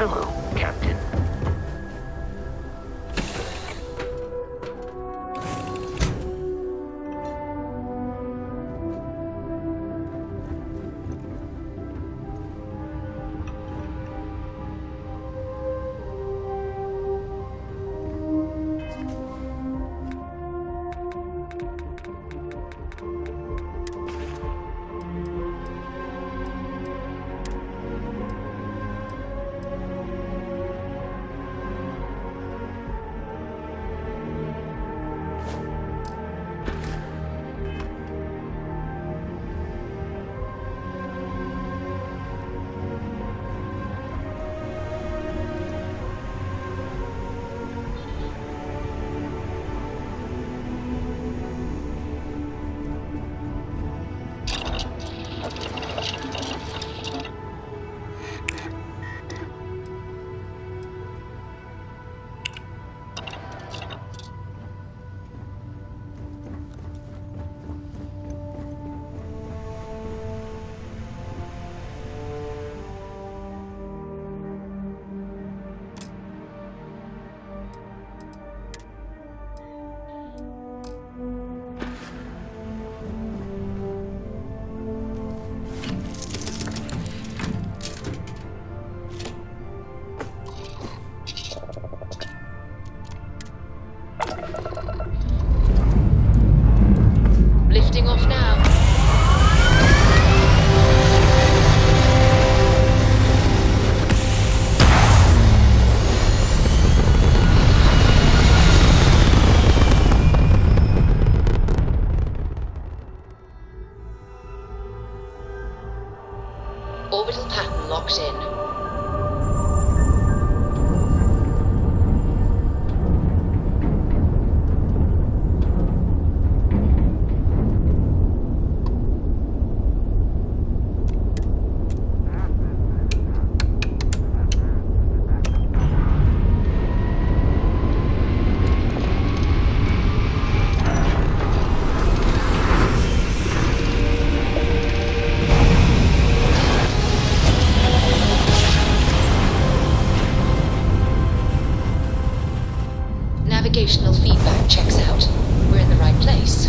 Hello, Captain. Lifting off now. Orbital pattern locked in. Navigational feedback checks out. We're in the right place.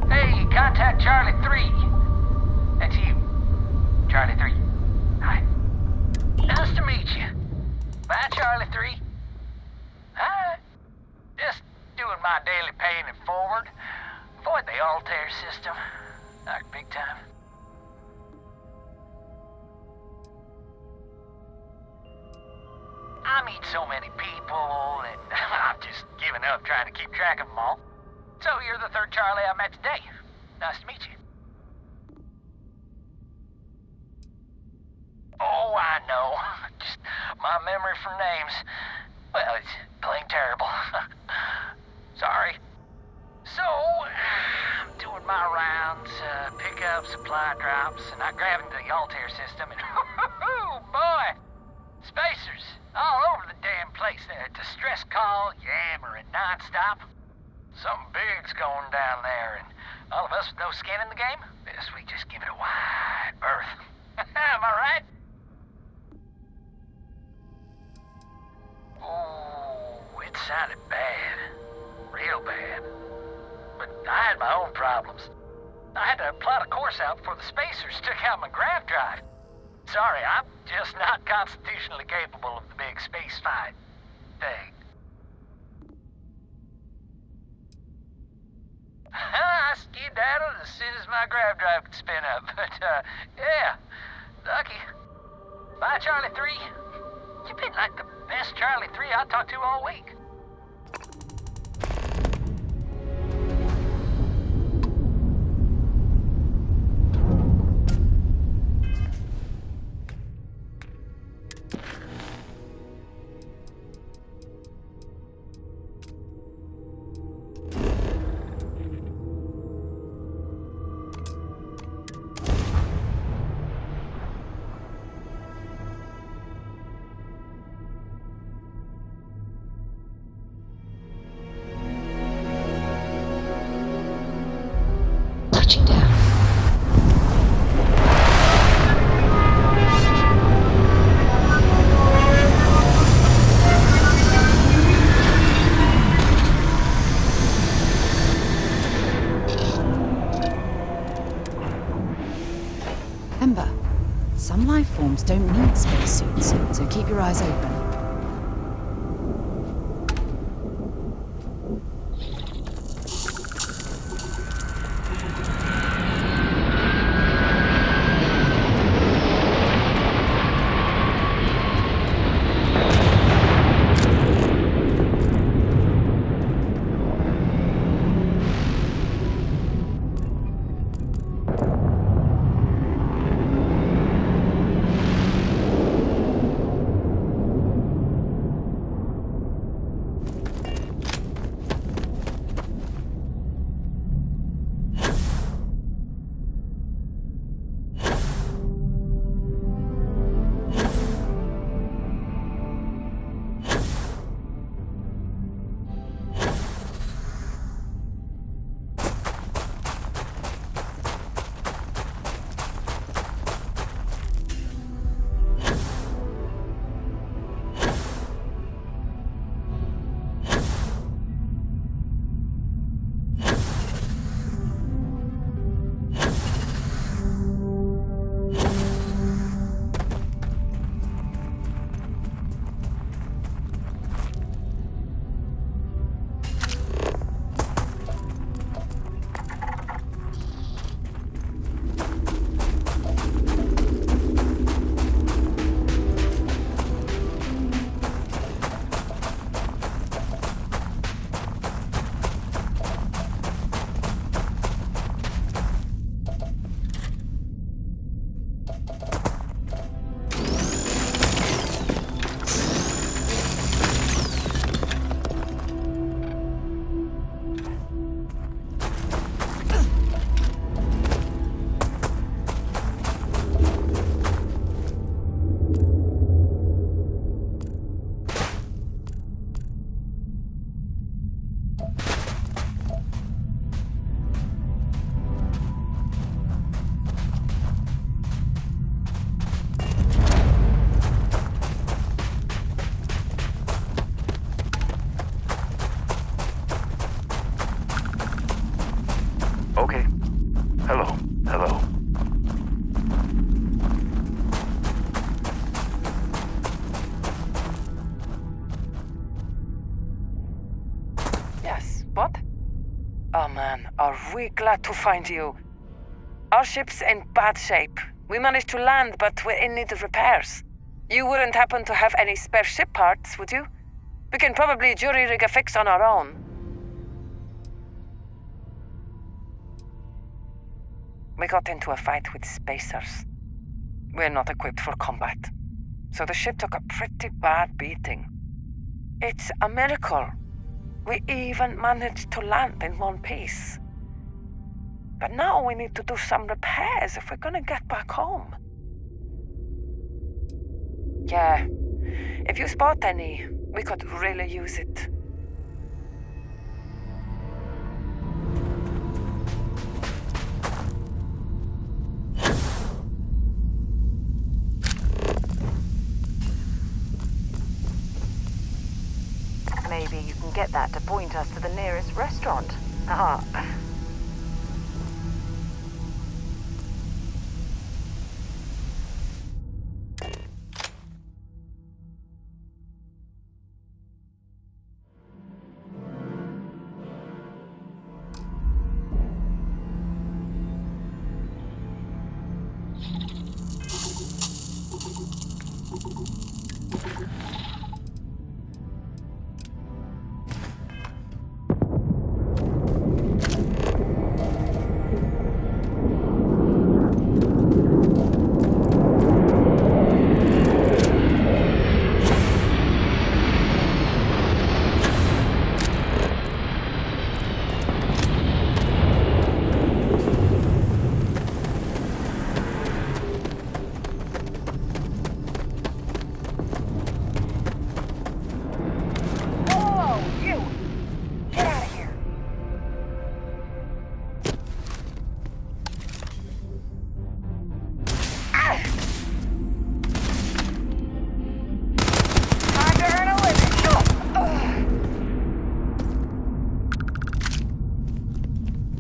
Hey, contact Charlie 3. That's you. Charlie 3. Hi. Nice to meet you. Bye, Charlie 3. Hi. Just doing my daily paying it forward. Avoid the Altair system. Like big time. I meet so many people, and I've just given up trying to keep track of them all. So you're the third Charlie I met today. Nice to meet you. Oh, I know. Just my memory for names. Well, it's plain terrible. Sorry. So, I'm doing my rounds, pickup, supply drops, and I grabbed into the Altair system, and oh boy! Spacers all over the damn place. They're distress call, yammering nonstop. Something big's going down there, and all of us with no skin in the game, best we just give it a wide berth. Am I right? Oh, it sounded bad. Real bad. But I had my own problems. I had to plot a course out before the spacers took out my grav drive. Sorry, I'm just not constitutionally capable of the big space fight thing. I skedaddled as soon as my grav drive could spin up, but, yeah, lucky. Bye, Charlie 3. You've been like the best Charlie 3 I talked to all week. Some life forms don't need spacesuits, so keep your eyes open. Okay. Hello. Hello. Yes, what? Oh man, are we glad to find you. Our ship's in bad shape. We managed to land, but we're in need of repairs. You wouldn't happen to have any spare ship parts, would you? We can probably jury-rig a fix on our own. We got into a fight with spacers. We're not equipped for combat, so the ship took a pretty bad beating. It's a miracle we even managed to land in one piece. But now we need to do some repairs if we're gonna get back home. Yeah, if you spot any, we could really use it. Maybe you can get that to point us to the nearest restaurant. Ah.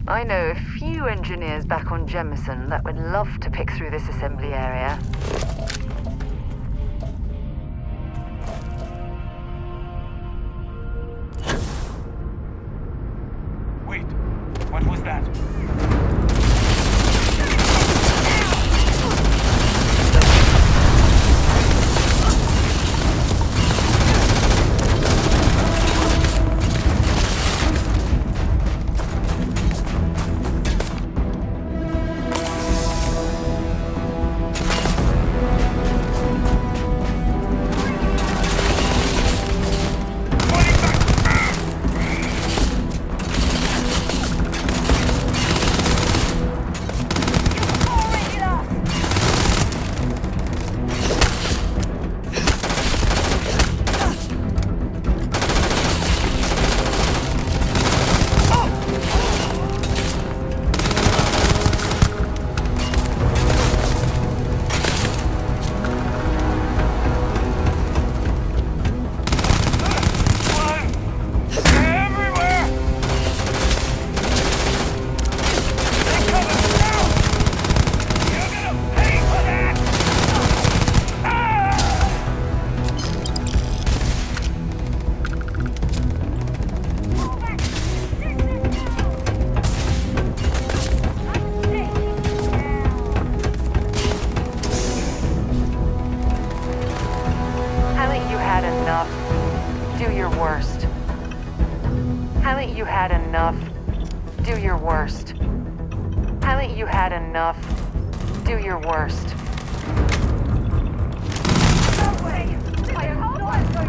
I know a few engineers back on Jemison that would love to pick through this assembly area. enough? Do your worst. Haven't you had enough? Do your worst. Haven't you had enough? Do your worst. No way! I am not going to...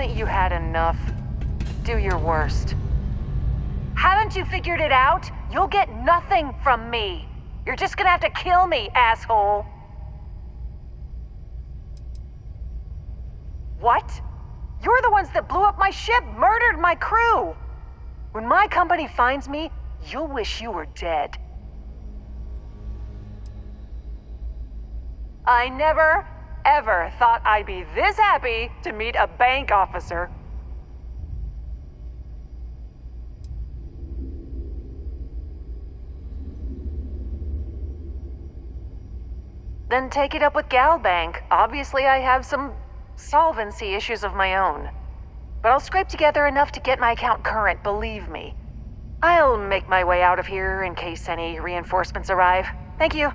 Haven't you had enough? Do your worst. Haven't you figured it out? You'll get nothing from me. You're just gonna have to kill me, asshole. What? You're the ones that blew up my ship, murdered my crew. When my company finds me, you'll wish you were dead. I never, ever thought I'd be this happy to meet a bank officer. Then take it up with Galbank. Obviously, I have some solvency issues of my own. But I'll scrape together enough to get my account current, believe me. I'll make my way out of here in case any reinforcements arrive. Thank you.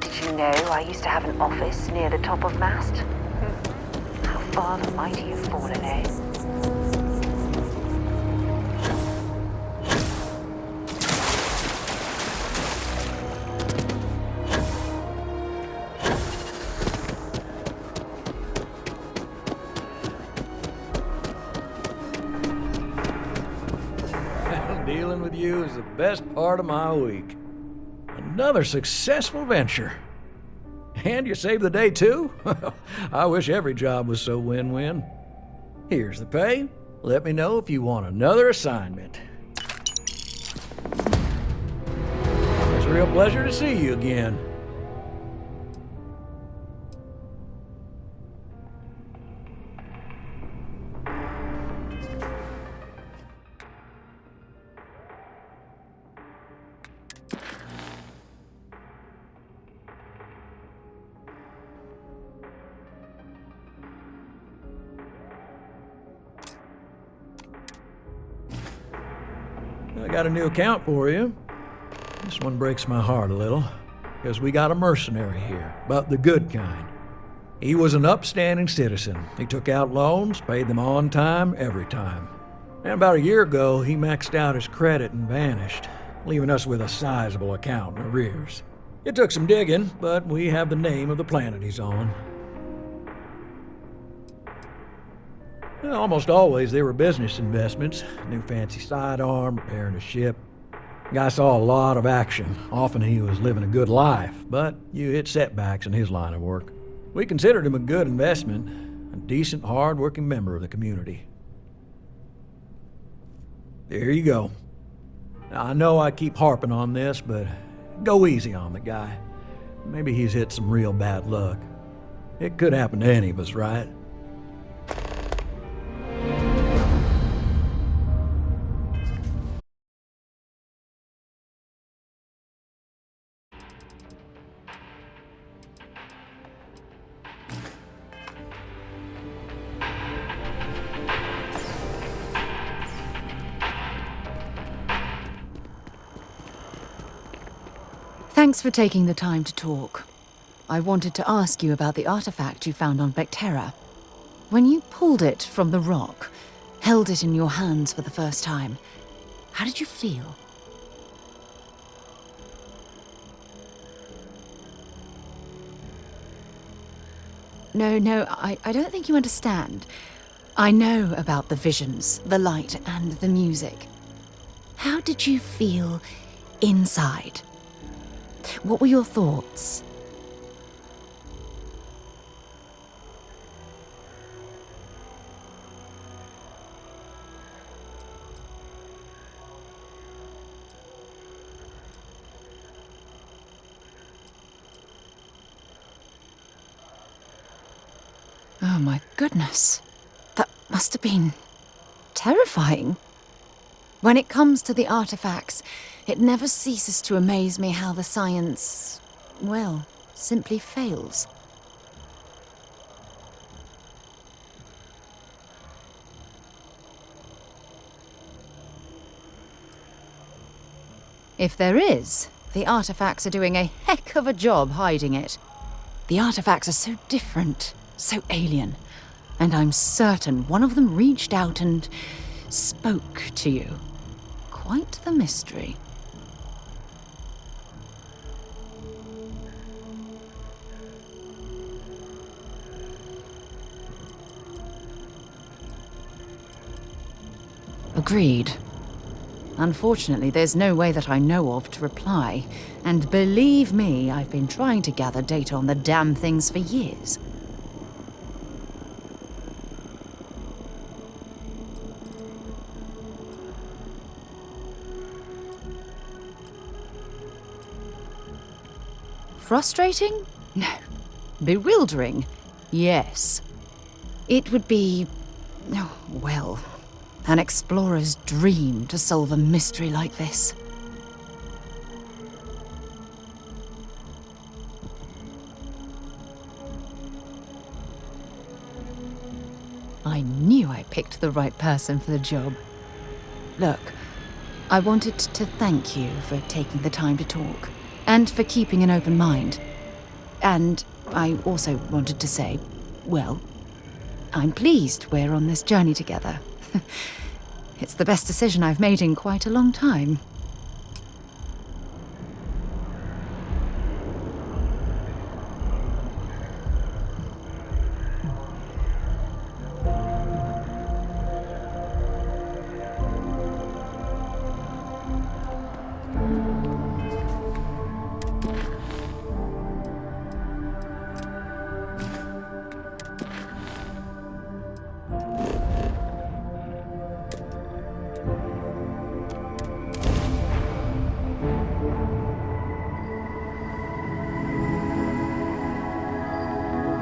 Did you know I used to have an office near the top of Mast? How far the mighty have fallen, eh? Dealing with you is the best part of my week. Another successful venture. And you saved the day too? I wish every job was so win-win. Here's the pay. Let me know if you want another assignment. It's a real pleasure to see you again. I got a new account for you. This one breaks my heart a little, because we got a mercenary here, but the good kind. He was an upstanding citizen. He took out loans, paid them on time, every time. And about a year ago, he maxed out his credit and vanished, leaving us with a sizable account in arrears. It took some digging, but we have the name of the planet he's on. Well, almost always they were business investments. New fancy sidearm, repairing a ship. Guy saw a lot of action. Often he was living a good life, but you hit setbacks in his line of work. We considered him a good investment, a decent, hard-working member of the community. There you go. Now, I know I keep harping on this, but go easy on the guy. Maybe he's hit some real bad luck. It could happen to any of us, right? Thanks for taking the time to talk. I wanted to ask you about the artifact you found on Bactera. When you pulled it from the rock, held it in your hands for the first time, how did you feel? No, I don't think you understand. I know about the visions, the light, and the music. How did you feel inside? What were your thoughts? Oh my goodness. That must have been terrifying. When it comes to the artifacts, it never ceases to amaze me how the science, well, simply fails. If there is, the artifacts are doing a heck of a job hiding it. The artifacts are so different, so alien, and I'm certain one of them reached out and spoke to you. Quite the mystery. Agreed. Unfortunately, there's no way that I know of to reply. And believe me, I've been trying to gather data on the damn things for years. Frustrating? No. Bewildering? Yes. It would be, oh, well, an explorer's dream to solve a mystery like this. I knew I picked the right person for the job. Look, I wanted to thank you for taking the time to talk, and for keeping an open mind. And I also wanted to say, well, I'm pleased we're on this journey together. It's the best decision I've made in quite a long time.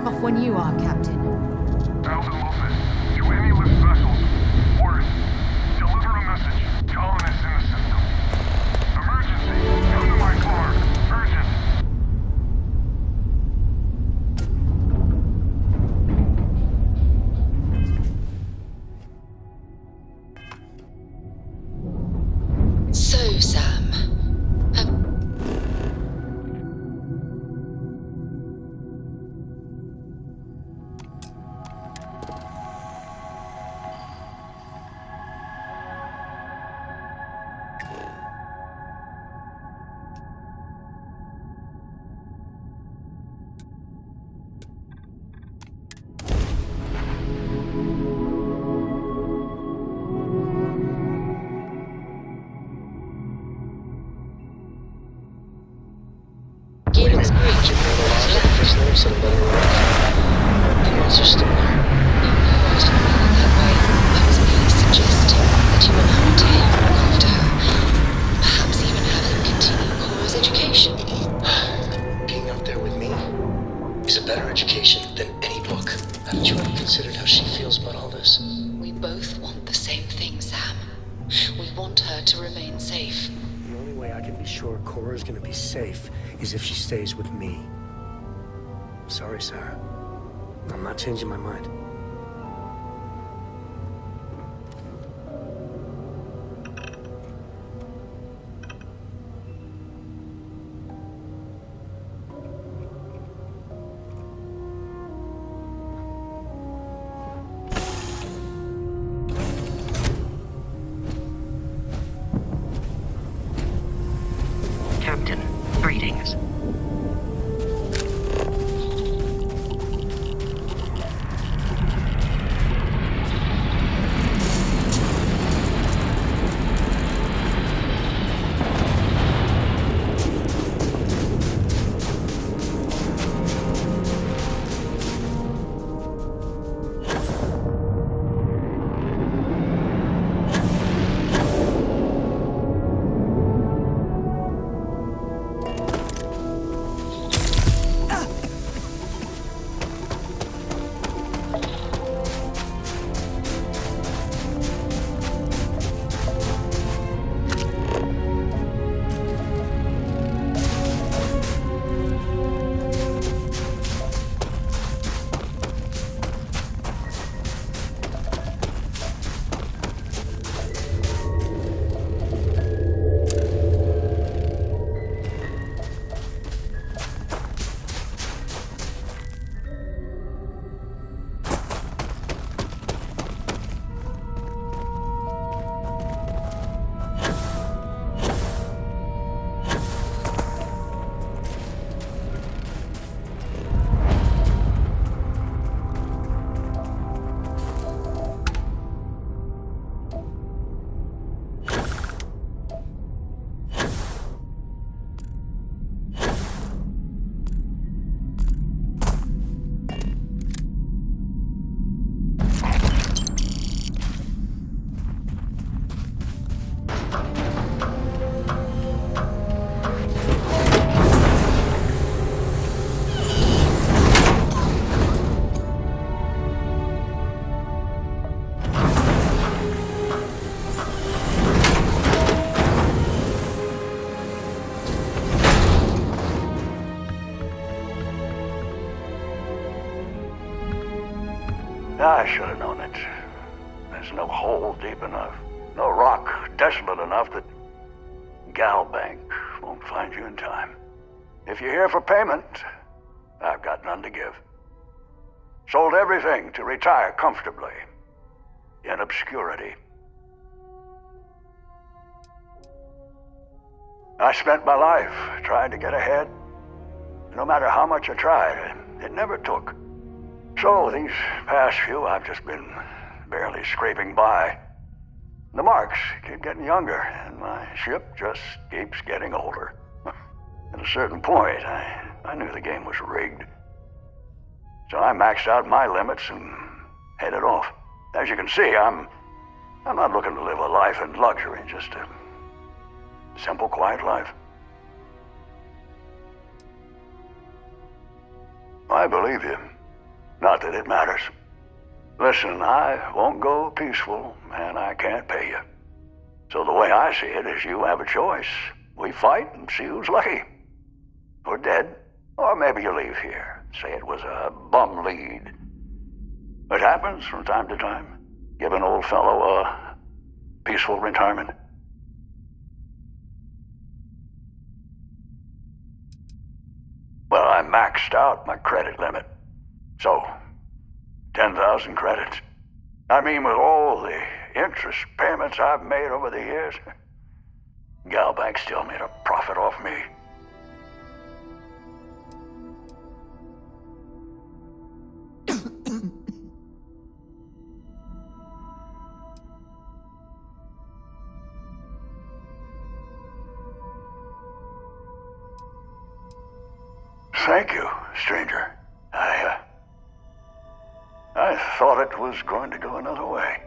Off when you are, Captain. Alpha Office, to any lift vessels. Orders. Deliver a message. Colonists in the system. Emergency. Come to my car. Urgent. So, Sam, Galen's great. His nerves had a better work. The answer's still there. No, I didn't mean it that way. I was merely suggesting that you allow to him look after her. Perhaps even have him continue Cora's education. Being out there with me is a better education than any book. Haven't you ever considered how she feels about all this? We both want the same thing, Sam. We want her to remain safe. The only way I can be sure Cora's gonna be safe is if she stays with me. Sorry, Sarah. I'm not changing my mind. Captain, greetings. I should have known it. There's no hole deep enough, no rock desolate enough that Galbank won't find you in time. If you're here for payment, I've got none to give. Sold everything to retire comfortably, in obscurity. I spent my life trying to get ahead. No matter how much I tried, it never took. So these past few, I've just been barely scraping by. The marks keep getting younger, and my ship just keeps getting older. At a certain point, I knew the game was rigged. So I maxed out my limits and headed off. As you can see, I'm not looking to live a life in luxury, just a simple, quiet life. I believe you. Not that it matters. Listen, I won't go peaceful, and I can't pay you. So the way I see it is you have a choice. We fight and see who's lucky. Or dead. Or maybe you leave here. Say it was a bum lead. It happens from time to time. Give an old fellow a peaceful retirement. Well, I maxed out my credit limit. So, 10,000 credits. I mean, with all the interest payments I've made over the years, Galbank still made a profit off me. Thank you, stranger. I thought it was going to go another way.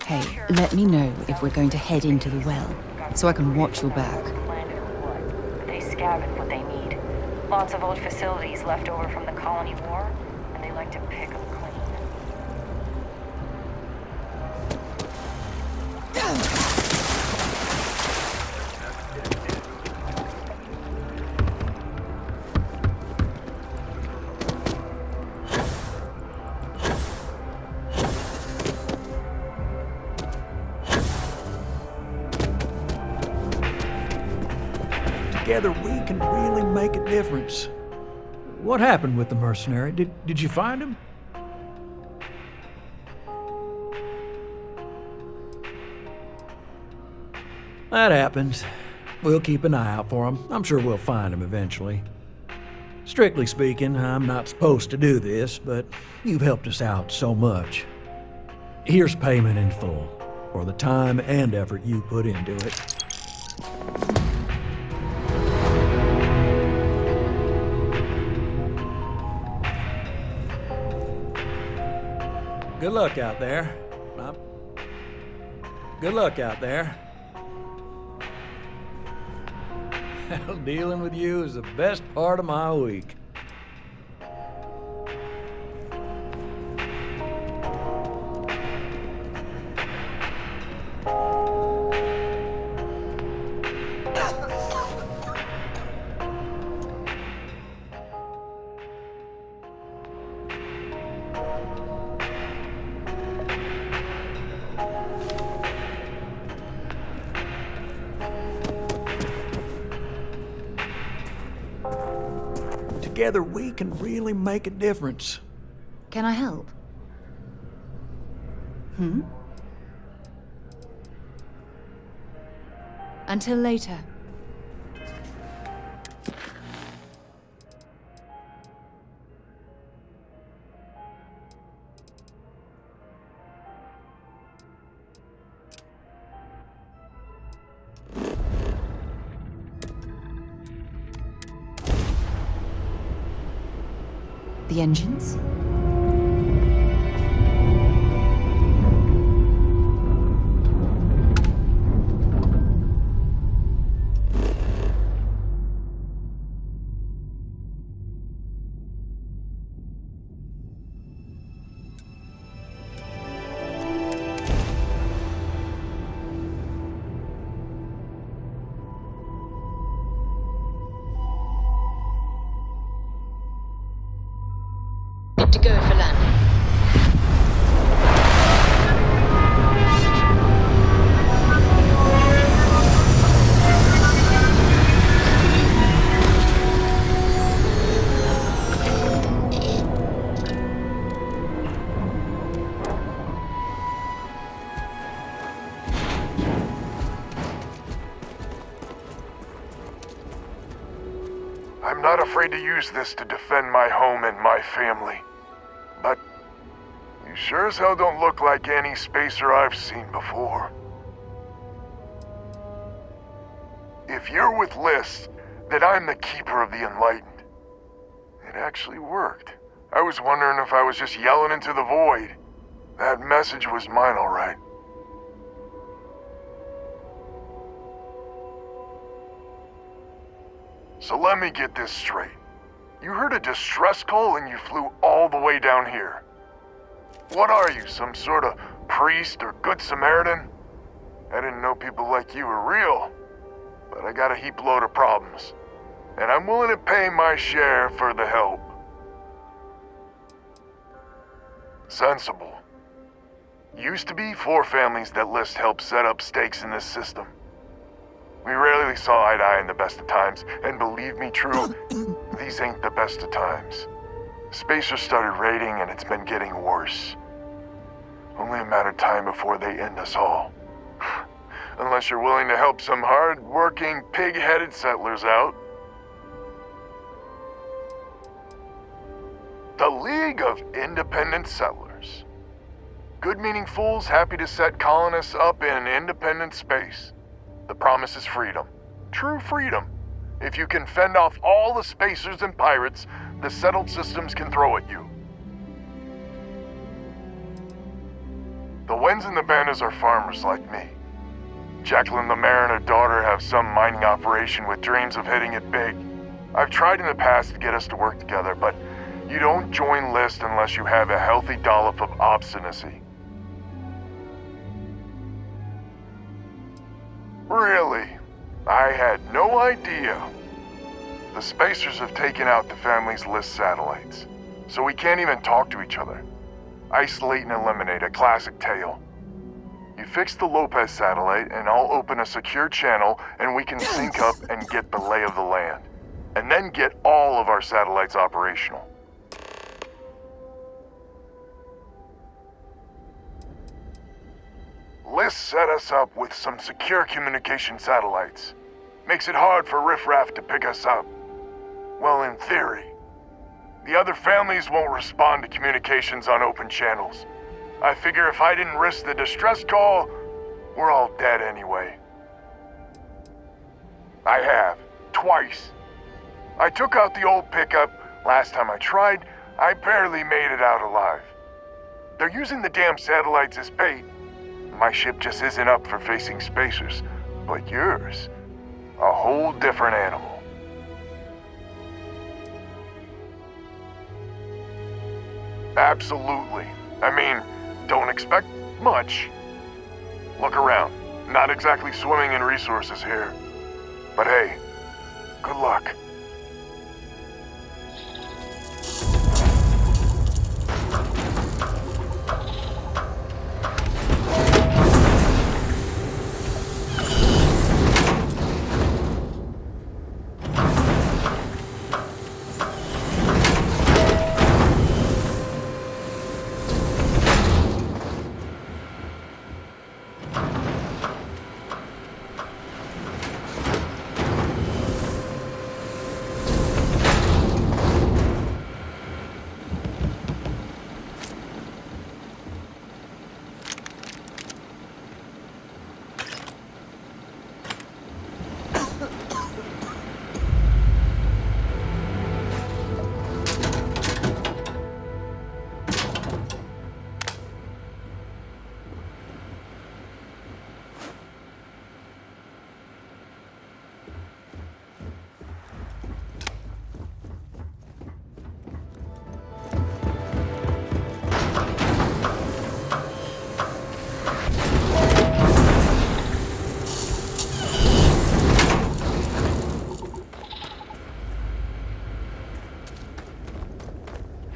Hey, let me know if we're going to head into the well, so I can watch your back. They scavenge what they need. Lots of old facilities left over from the colony war, and they like to pick them clean. Together we can really make a difference. What happened with the mercenary? Did you find him? That happens. We'll keep an eye out for him. I'm sure we'll find him eventually. Strictly speaking, I'm not supposed to do this, but you've helped us out so much. Here's payment in full for the time and effort you put into it. Good luck out there. Good luck out there. Dealing with you is the best part of my week. Together we can really make a difference. Can I help? Until later. The engines? Good to go for landing. I'm not afraid to use this to defend my home and my family. But you sure as hell don't look like any spacer I've seen before. If you're with Liz, then I'm the keeper of the enlightened. It actually worked. I was wondering if I was just yelling into the void. That message was mine, all right. So let me get this straight. You heard a distress call and you flew all the way down here. What are you, some sort of priest or good Samaritan? I didn't know people like you were real, but I got a heap load of problems. And I'm willing to pay my share for the help. Sensible. Used to be 4 families that List helped set up stakes in this system. We rarely saw eye to eye in the best of times, and believe me true, these ain't the best of times. Spacers started raiding and it's been getting worse. Only a matter of time before they end us all. Unless you're willing to help some hard-working, pig-headed settlers out. The League of Independent Settlers. Good-meaning fools happy to set colonists up in independent space. The promise is freedom. True freedom. If you can fend off all the spacers and pirates the settled systems can throw at you. The Wens and the Bandas are farmers like me. Jacqueline the mayor and her daughter have some mining operation with dreams of hitting it big. I've tried in the past to get us to work together, but you don't join List unless you have a healthy dollop of obstinacy. Really? I had no idea. The spacers have taken out the family's List satellites, so we can't even talk to each other. Isolate and eliminate, a classic tale. You fix the Lopez satellite and I'll open a secure channel and we can sync up and get the lay of the land. And then get all of our satellites operational. List set us up with some secure communication satellites. Makes it hard for riffraff to pick us up. Well, in theory. The other families won't respond to communications on open channels. I figure if I didn't risk the distress call, we're all dead anyway. I have. Twice. I took out the old pickup. Last time I tried, I barely made it out alive. They're using the damn satellites as bait. My ship just isn't up for facing spacers. But yours, a whole different animal. Absolutely. I mean, don't expect much. Look around. Not exactly swimming in resources here. But hey, good luck.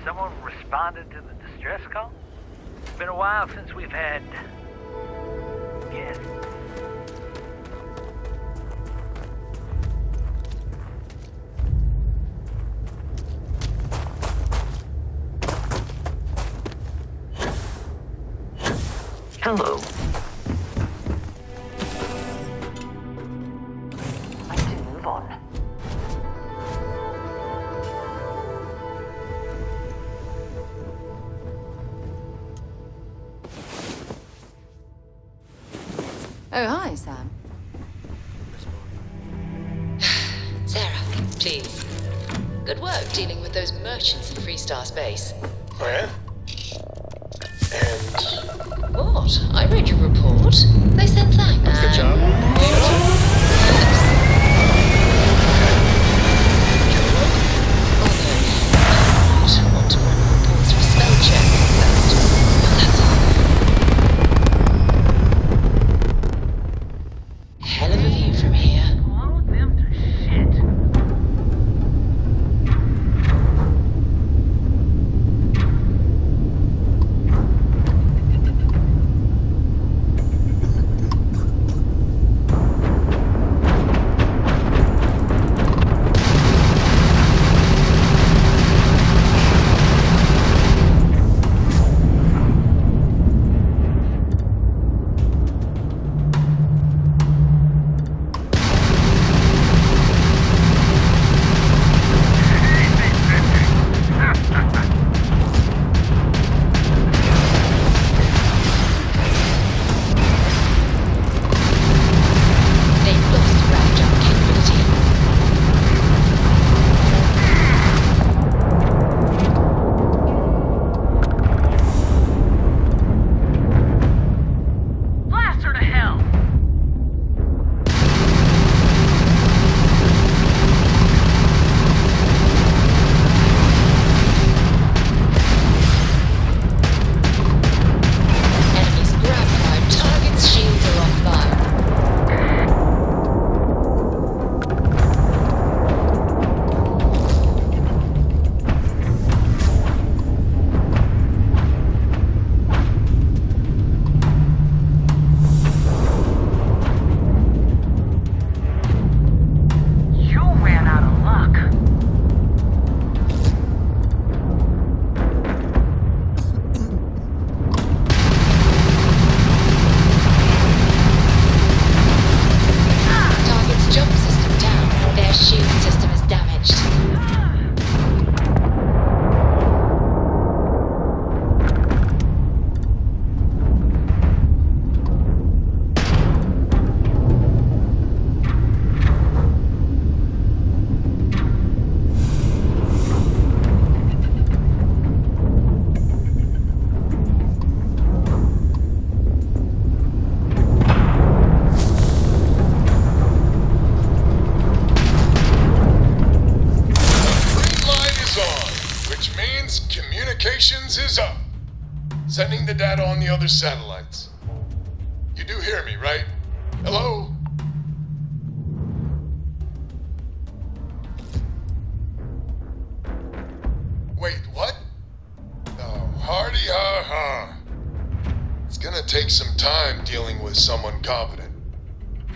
Someone responded to the distress call? It's been a while since we've had guests. Hello. I need to move on. Oh, hi, Sam. Sarah, please. Good work dealing with those merchants in Freestar Space. Oh, yeah? And What? I read your report. They said thanks. good job. Although, I want to run reports for spell check first. That's all. Hell of a view from here. Blow them to shit. Sending the data on the other satellites. You do hear me, right? Hello? Wait, what? Oh, hardy ha ha. It's gonna take some time dealing with someone competent.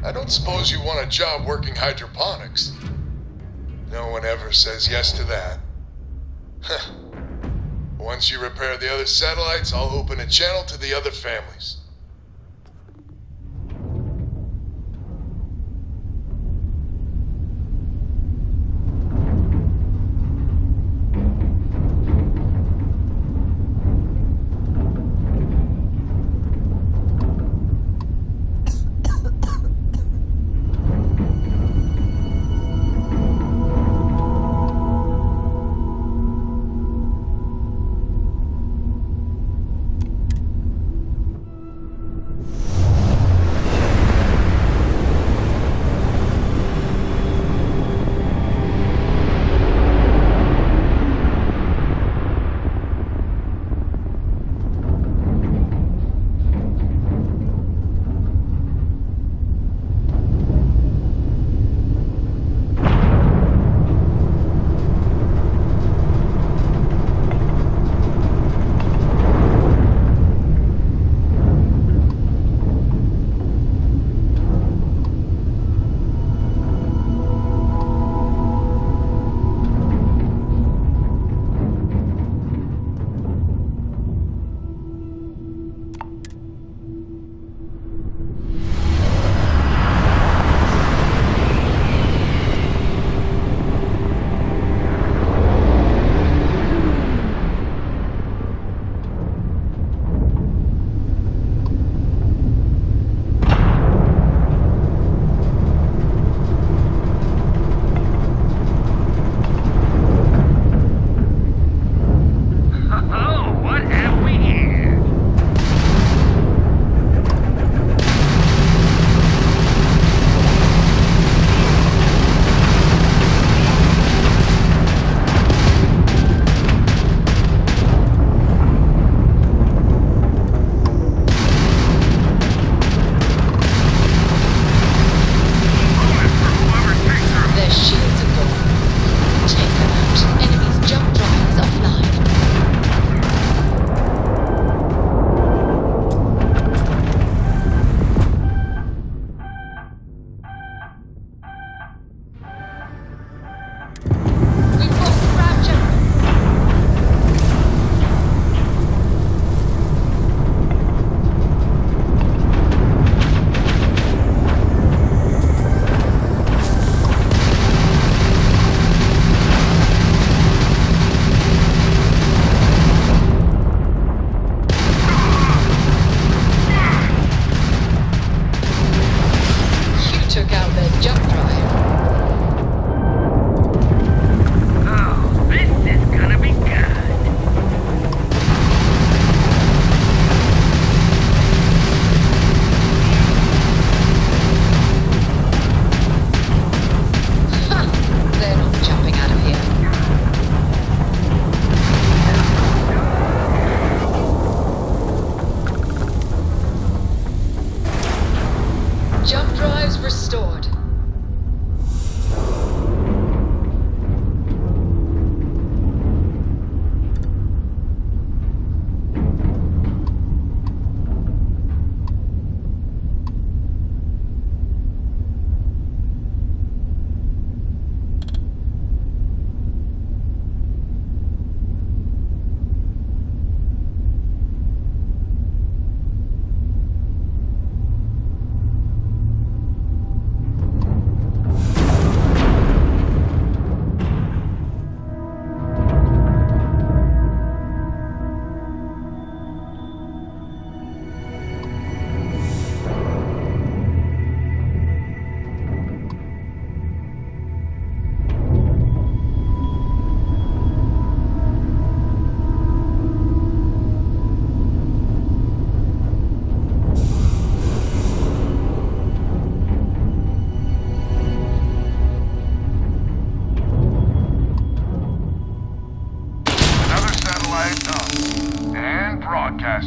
I don't suppose you want a job working hydroponics. No one ever says yes to that. Huh. Once you repair the other satellites, I'll open a channel to the other families.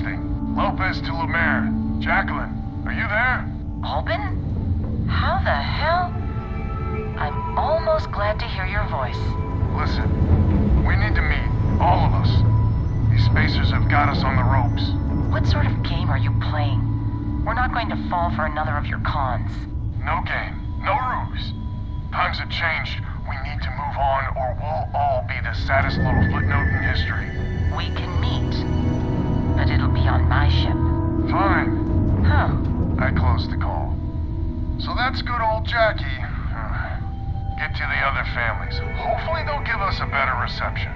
Broadcasting. Lopez to Lemaire. Jacqueline, are you there? Albin? How the hell? I'm almost glad to hear your voice. Listen, we need to meet. All of us. These spacers have got us on the ropes. What sort of game are you playing? We're not going to fall for another of your cons. No game. No ruse. Times have changed. We need to move on or we'll all be the saddest little footnote in history. We can meet, but it'll be on my ship. Fine. Huh. I closed the call. So that's good old Jackie. Get to the other families. Hopefully they'll give us a better reception.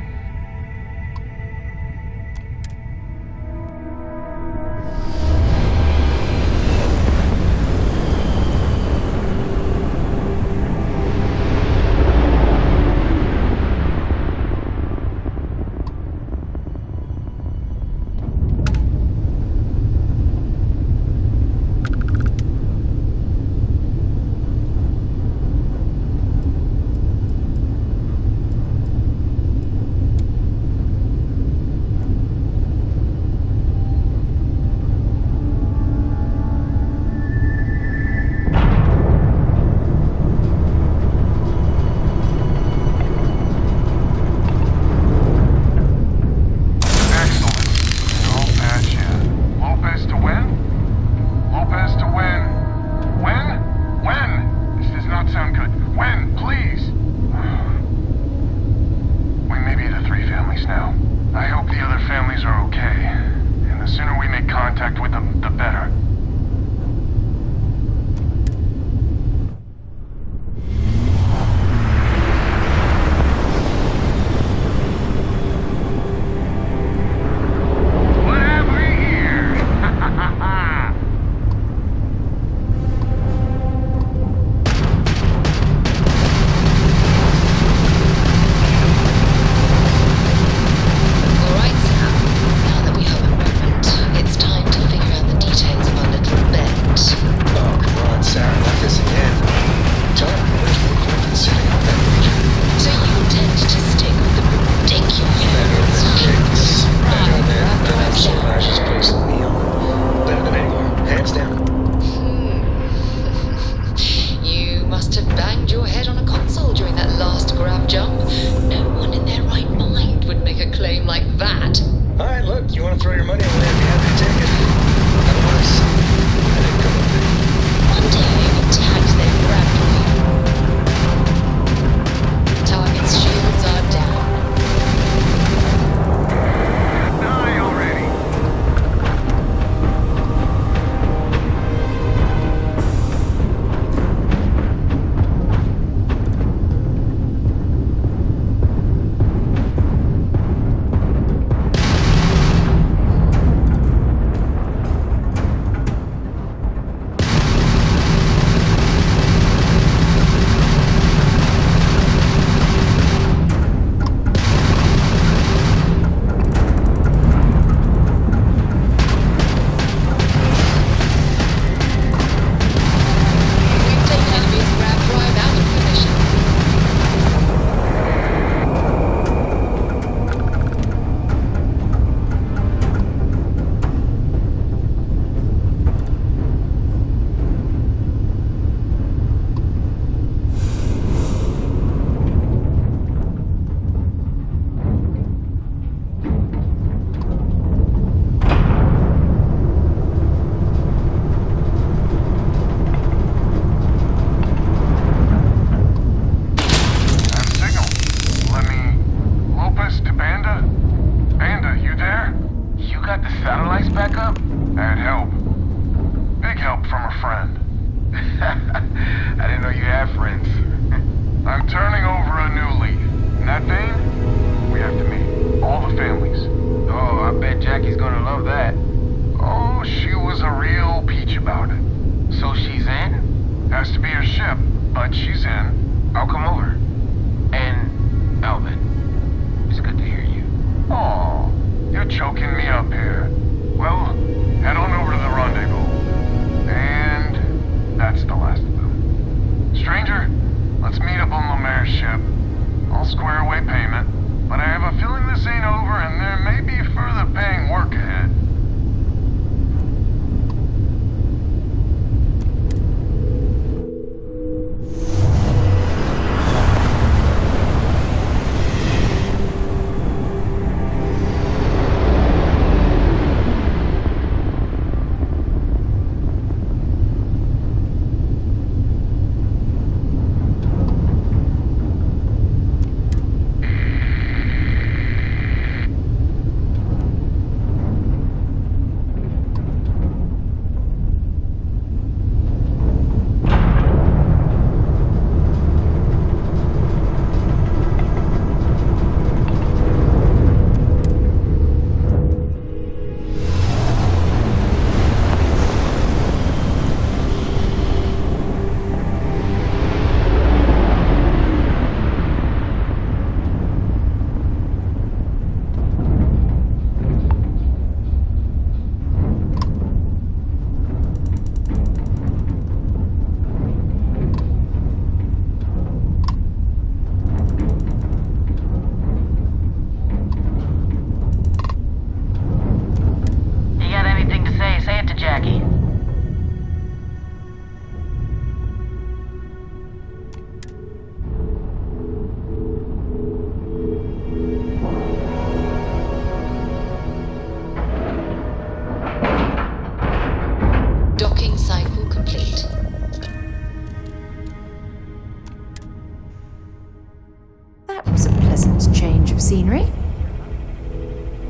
Henry?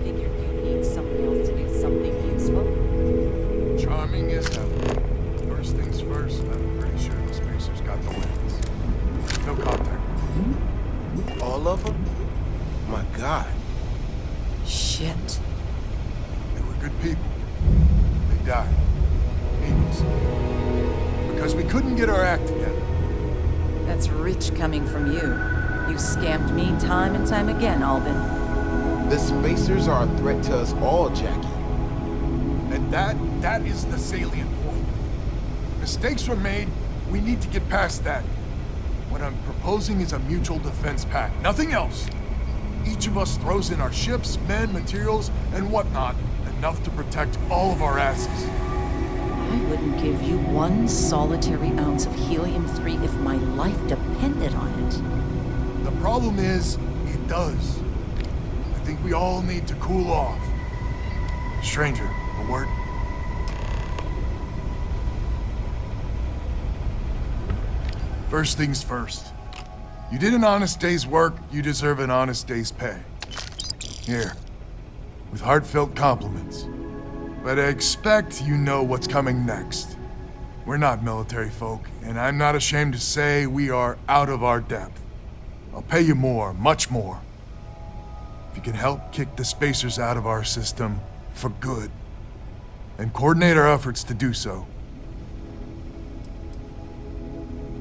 Figured you'd need someone else to do something useful. Charming as hell. First things first, I'm pretty sure the spacers got the wins. No contact. All of them? My God. Shit. They were good people. They died. Needless. Because we couldn't get our act together. That's rich coming from you. You scammed me time and time again, Albin. The spacers are a threat to us all, Jackie. And that is the salient point. Mistakes were made, we need to get past that. What I'm proposing is a mutual defense pact, nothing else. Each of us throws in our ships, men, materials, and whatnot, enough to protect all of our asses. I wouldn't give you one solitary ounce of helium-3 if my life depended on it. The problem is, it does. I think we all need to cool off. Stranger, a word? First things first. You did an honest day's work, you deserve an honest day's pay. Here, with heartfelt compliments. But I expect you know what's coming next. We're not military folk, and I'm not ashamed to say we are out of our depth. I'll pay you more, much more. If you can help kick the spacers out of our system for good, and coordinate our efforts to do so.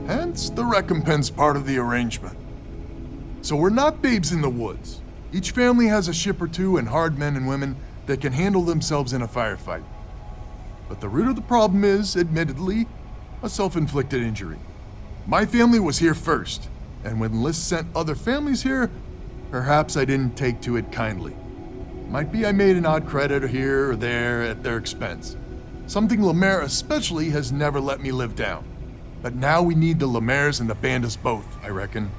Hence the recompense part of the arrangement. So we're not babes in the woods. Each family has a ship or two and hard men and women that can handle themselves in a firefight. But the root of the problem is, admittedly, a self-inflicted injury. My family was here first, and when Liz sent other families here, perhaps I didn't take to it kindly. Might be I made an odd credit here or there at their expense. Something Lemaire especially has never let me live down. But now we need the Lemaires and the Bandas both, I reckon.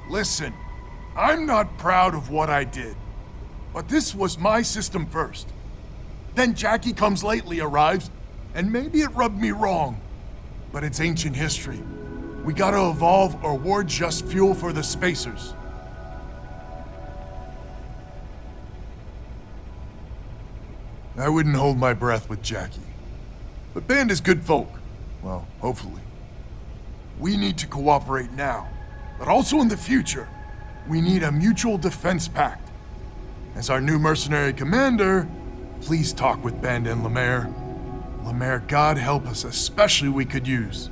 Listen, I'm not proud of what I did, but this was my system first. Then Jackie Comes Lately arrives, and maybe it rubbed me wrong, but it's ancient history. We gotta evolve or we're just fuel for the spacers. I wouldn't hold my breath with Jackie. But Band is good folk. Well, hopefully. We need to cooperate now, but also in the future. We need a mutual defense pact. As our new mercenary commander, please talk with Band and Lemaire. Lemaire, God help us, especially we could use.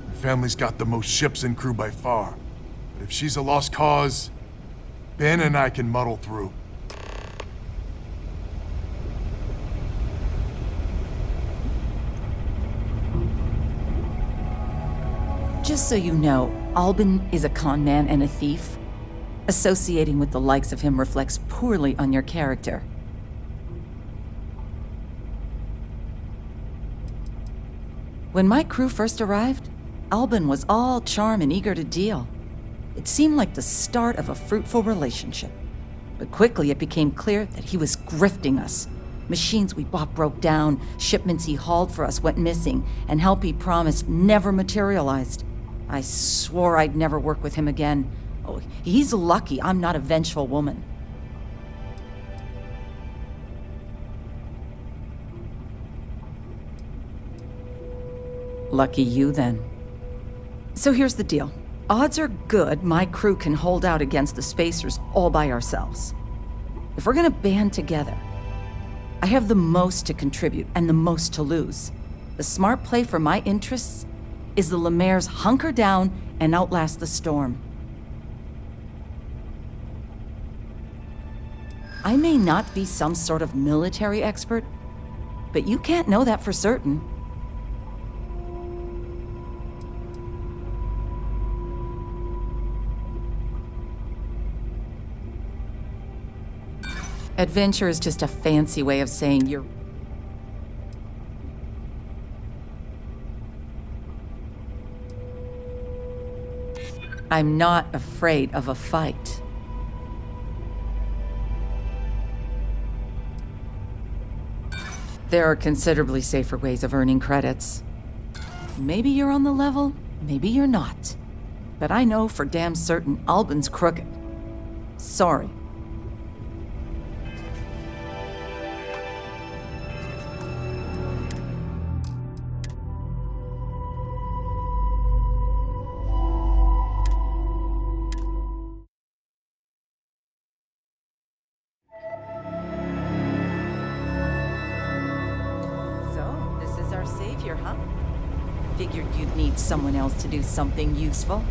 Her family's got the most ships and crew by far. But if she's a lost cause, Ben and I can muddle through. Just so you know, Albin is a con man and a thief. Associating with the likes of him reflects poorly on your character. When my crew first arrived, Albin was all charm and eager to deal. It seemed like the start of a fruitful relationship. But quickly it became clear that he was grifting us. Machines we bought broke down, shipments he hauled for us went missing, and help he promised never materialized. I swore I'd never work with him again. Oh, he's lucky I'm not a vengeful woman. Lucky you, then. So here's the deal. Odds are good my crew can hold out against the spacers all by ourselves. If we're gonna band together, I have the most to contribute and the most to lose. The smart play for my interests is the Lemaire's hunker down and outlast the storm. I may not be some sort of military expert, but you can't know that for certain. Adventure is just a fancy way of saying you're... I'm not afraid of a fight. There are considerably safer ways of earning credits. Maybe you're on the level, maybe you're not. but I know for damn certain Albin's crooked. Sorry. So, this is our savior, huh? Figured you'd need someone else to do something useful.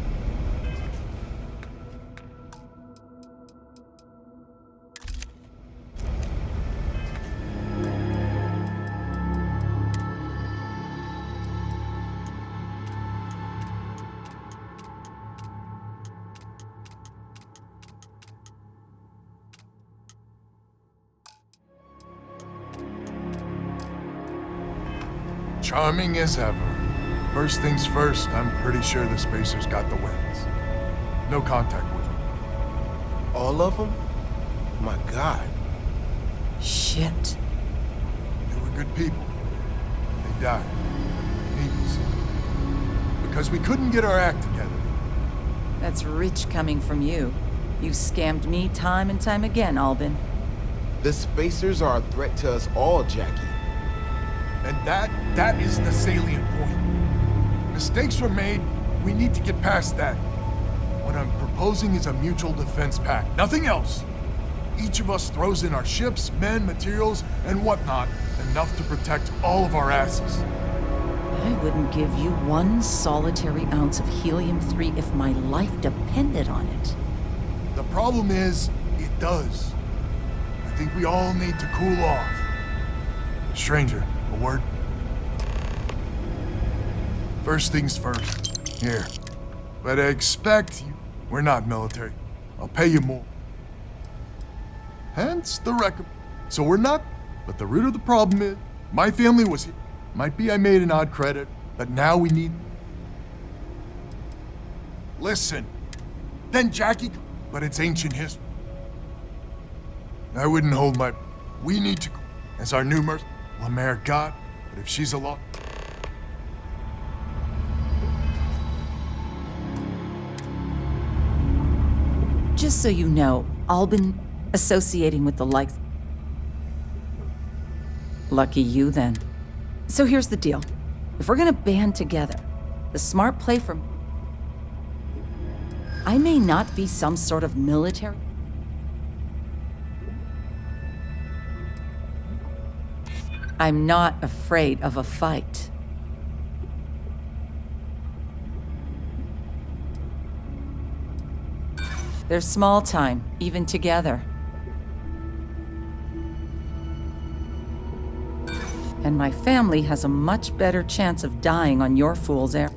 Charming as ever. First things first, I'm pretty sure the Spacers got the wins. No contact with them. All of them? My God. Shit. They were good people. They died. Needlessly. Because we couldn't get our act together. That's rich coming from you. You scammed me time and time again, Albin. The Spacers are a threat to us all, Jackie. And that is the salient point. Mistakes were made, we need to get past that. What I'm proposing is a mutual defense pact, nothing else. Each of us throws in our ships, men, materials, and whatnot, enough to protect all of our asses. I wouldn't give you one solitary ounce of helium-3 if my life depended on it. The problem is, it does. I think we all need to cool off. Stranger, a word? First things first. Here. But I expect you. We're not military. I'll pay you more. Hence the record. So we're not. But the root of the problem is, my family was here. Might be I made an odd credit, but now we need. Listen. Then Jackie. But it's ancient history. I wouldn't hold my. We need to. As our new merc. Lemaire got. But if she's alive. Just so you know, Albin associating with the likes. Lucky you, then. So here's the deal. If we're gonna band together, the smart play from... I may not be some sort of military... I'm not afraid of a fight. They're small time, even together. And my family has a much better chance of dying on your fool's air.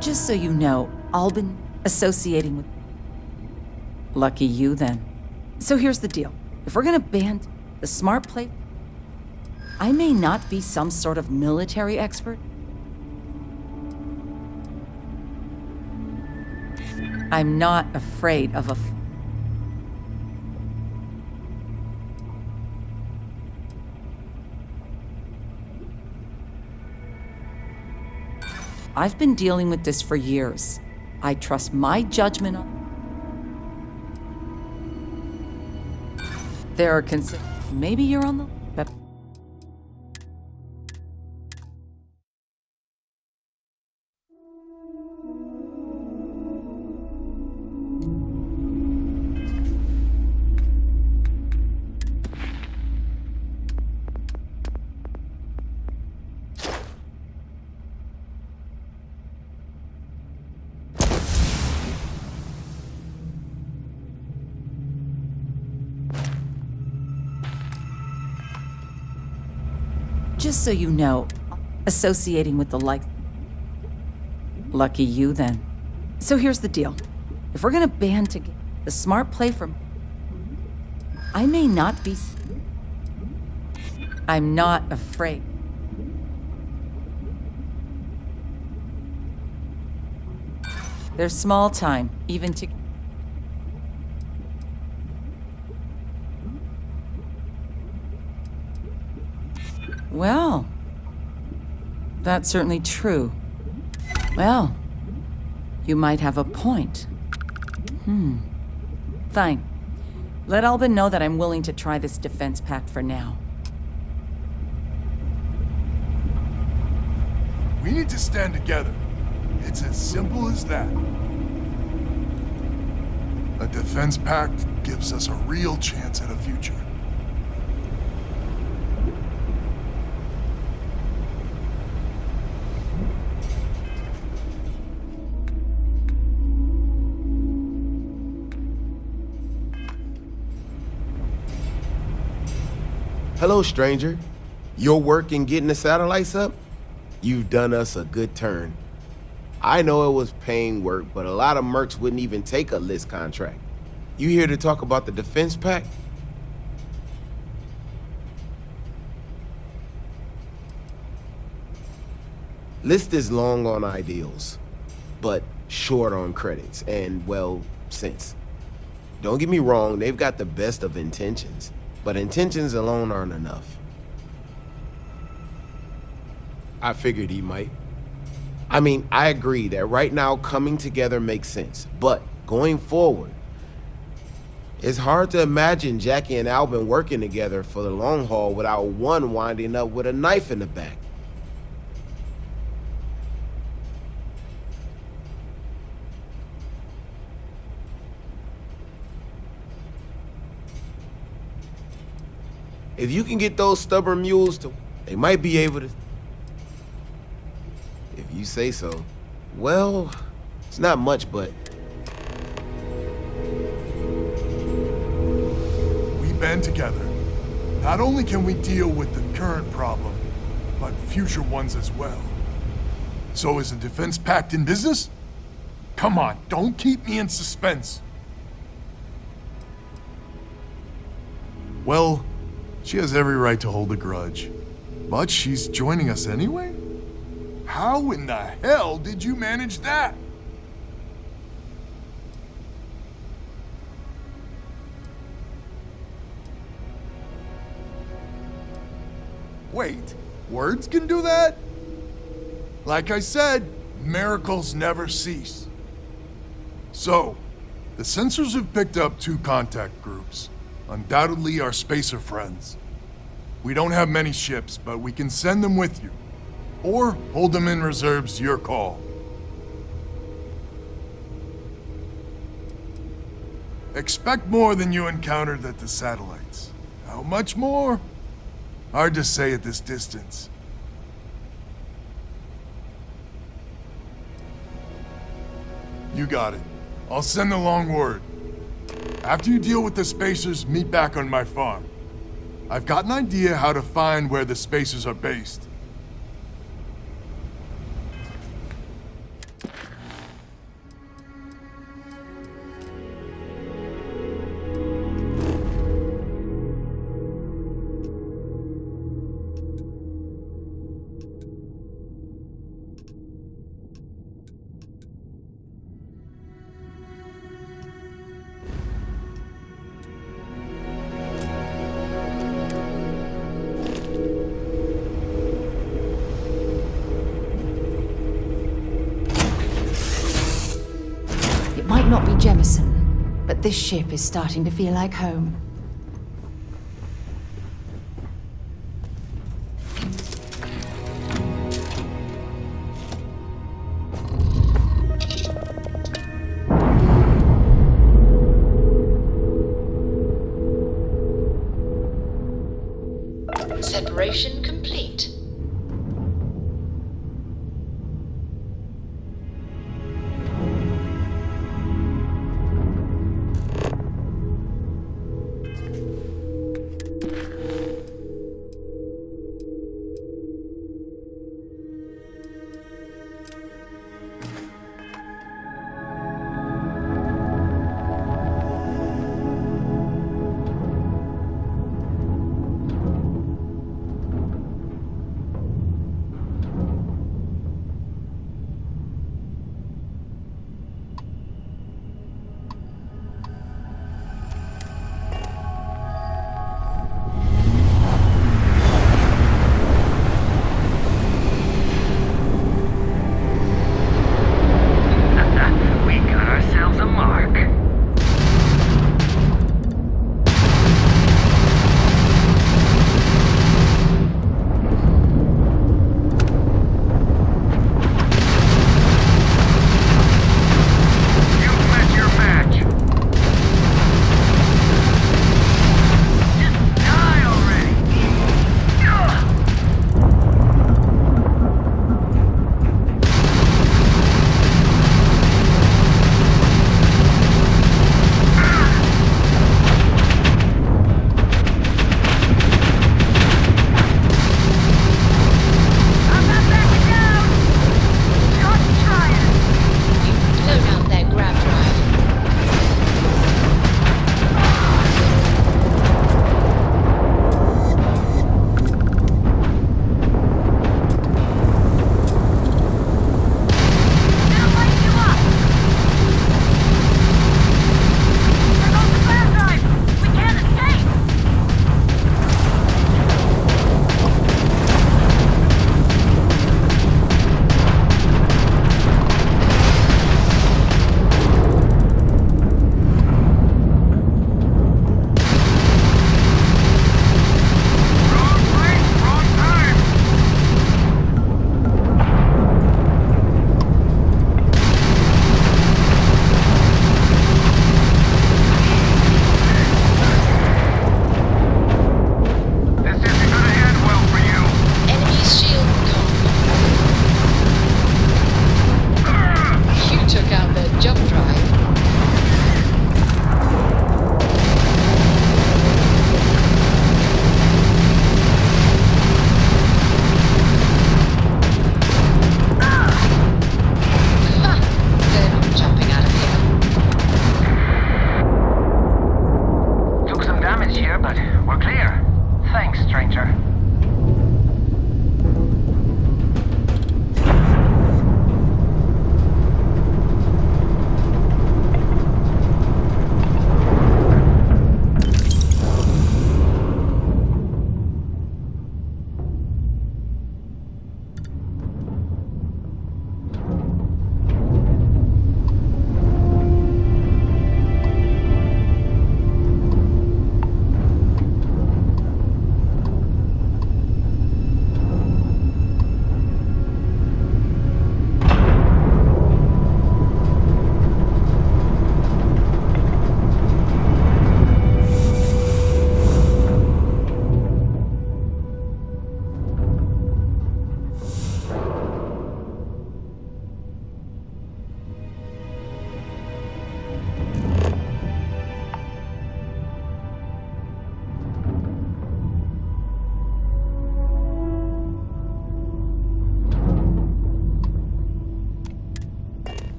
Just so you know, Albin associating with... Lucky you, then. So here's the deal. If we're gonna band... The smart play... I may not be some sort of military expert. I'm not afraid of a... I've been dealing with this for years. I trust my judgment on... There are Maybe you're on the... But... Just so you know, associating with the like... Lucky you, then. So here's the deal. If we're gonna band together, the smart play from... I may not be... I'm not afraid. They're small time, even to... Well, that's certainly true. Well, you might have a point. Fine. Let Albin know that I'm willing to try this defense pact for now. We need to stand together. It's as simple as that. A defense pact gives us a real chance at a future. Hello, stranger. Your work in getting the satellites up? You've done us a good turn. I know it was paying work, but a lot of mercs wouldn't even take a list contract. You here to talk about the defense pact? List is long on ideals, but short on credits and, well, sense. Don't get me wrong, they've got the best of intentions, but intentions alone aren't enough. I figured he might. I mean, I agree that right now coming together makes sense, but going forward, it's hard to imagine Jackie and Albin working together for the long haul without one winding up with a knife in the back. If you can get those stubborn mules to, they might be able to. If you say so. Well, it's not much, but We band together. Not only can we deal with the current problem, but future ones as well. So is a defense pact in business? Come on, don't keep me in suspense. Well, she has every right to hold a grudge. But she's joining us anyway? How in the hell did you manage that? Wait, words can do that? Like I said, miracles never cease. So, the sensors have picked up 2 contact groups. Undoubtedly our spacer friends. We don't have many ships, but we can send them with you. Or hold them in reserves, your call. Expect more than you encountered at the satellites. How much more? Hard to say at this distance. You got it. I'll send the long word. After you deal with the spacers, meet back on my farm. I've got an idea how to find where the spacers are based. Might not be Jemison, but this ship is starting to feel like home. Separation complete.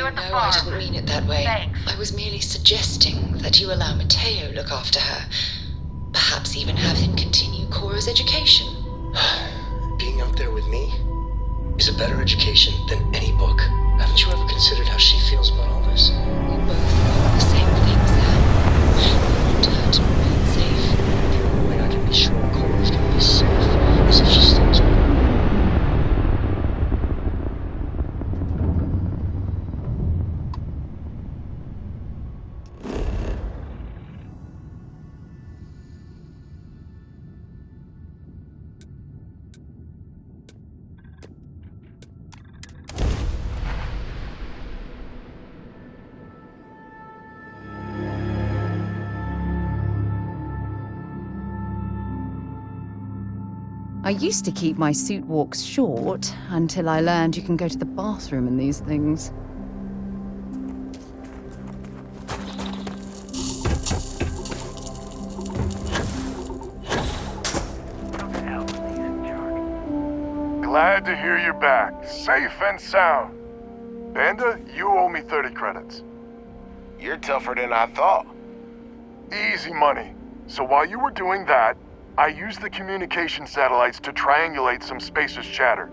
at the No, farm. I didn't mean it that way. Thanks. I was merely suggesting that you allow Mateo look after her. Perhaps even have him continue Cora's education. Being out there with me is a better education than any book. Haven't you ever considered how she feels about all this? We both want the same thing, Sam. We want her to remain safe. The only way I can be sure Cora's gonna be safe is if she stays with me. I used to keep my suit walks short until I learned you can go to the bathroom in these things. Glad to hear you're back, safe and sound. Banda, you owe me 30 credits. You're tougher than I thought. Easy money. So while you were doing that, I used the communication satellites to triangulate some spacers' chatter.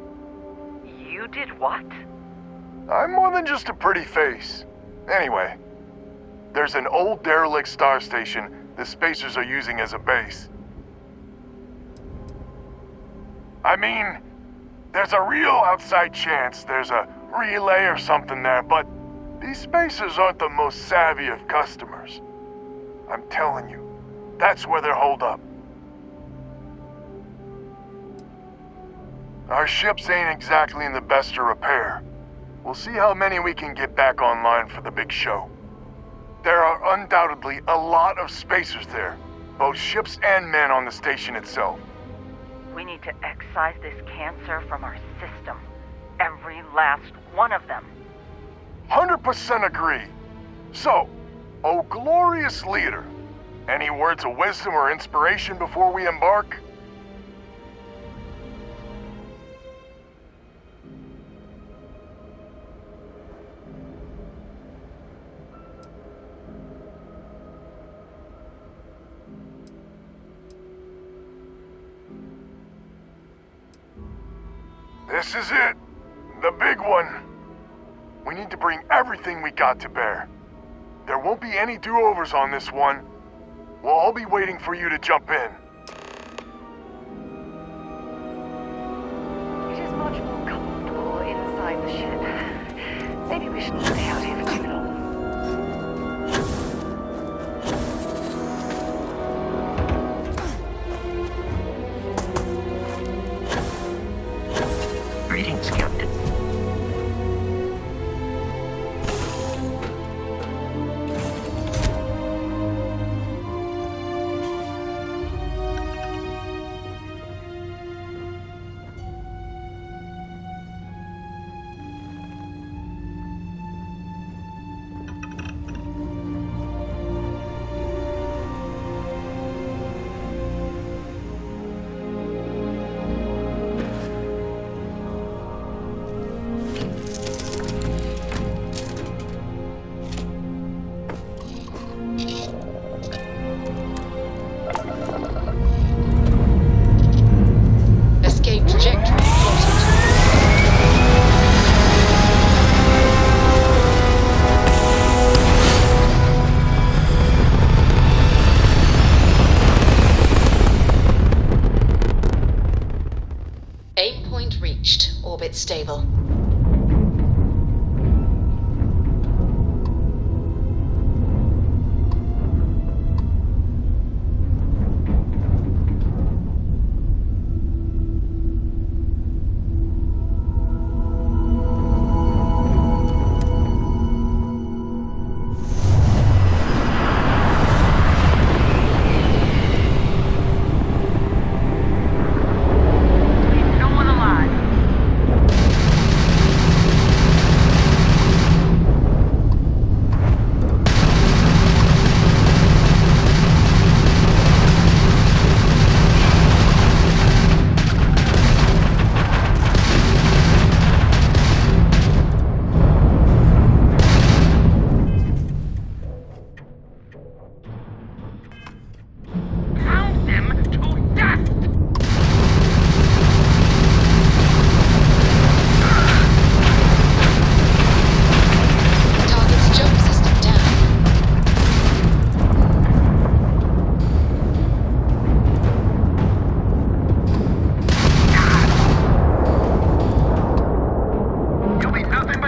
You did what? I'm more than just a pretty face. Anyway, there's an old derelict star station the spacers are using as a base. I mean, there's a real outside chance there's a relay or something there, but these spacers aren't the most savvy of customers. I'm telling you, that's where they're holed up. Our ships ain't exactly in the best of repair. We'll see how many we can get back online for the big show. There are undoubtedly a lot of spacers there, both ships and men on the station itself. We need to excise this cancer from our system. Every last one of them. 100% agree. So, oh glorious leader, any words of wisdom or inspiration before we embark? This is it. The big one. We need to bring everything we got to bear. There won't be any do-overs on this one. We'll all be waiting for you to jump in. It is much more comfortable inside the ship. Maybe we should stay out here for too long. Greetings, Captain.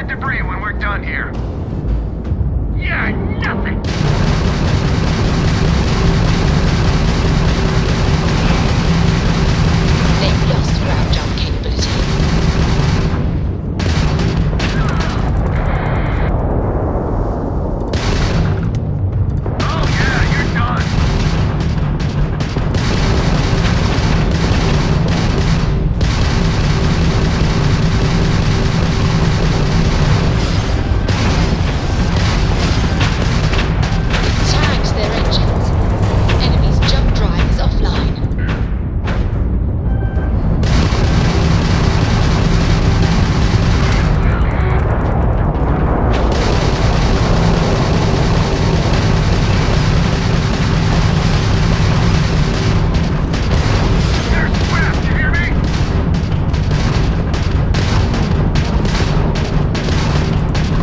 that debris when we're done here. Yeah, nothing. They've lost ground jump capability. Oh yeah, you're done. Tagged their engines. Enemy's jump drive is offline. There's Swift, you hear me?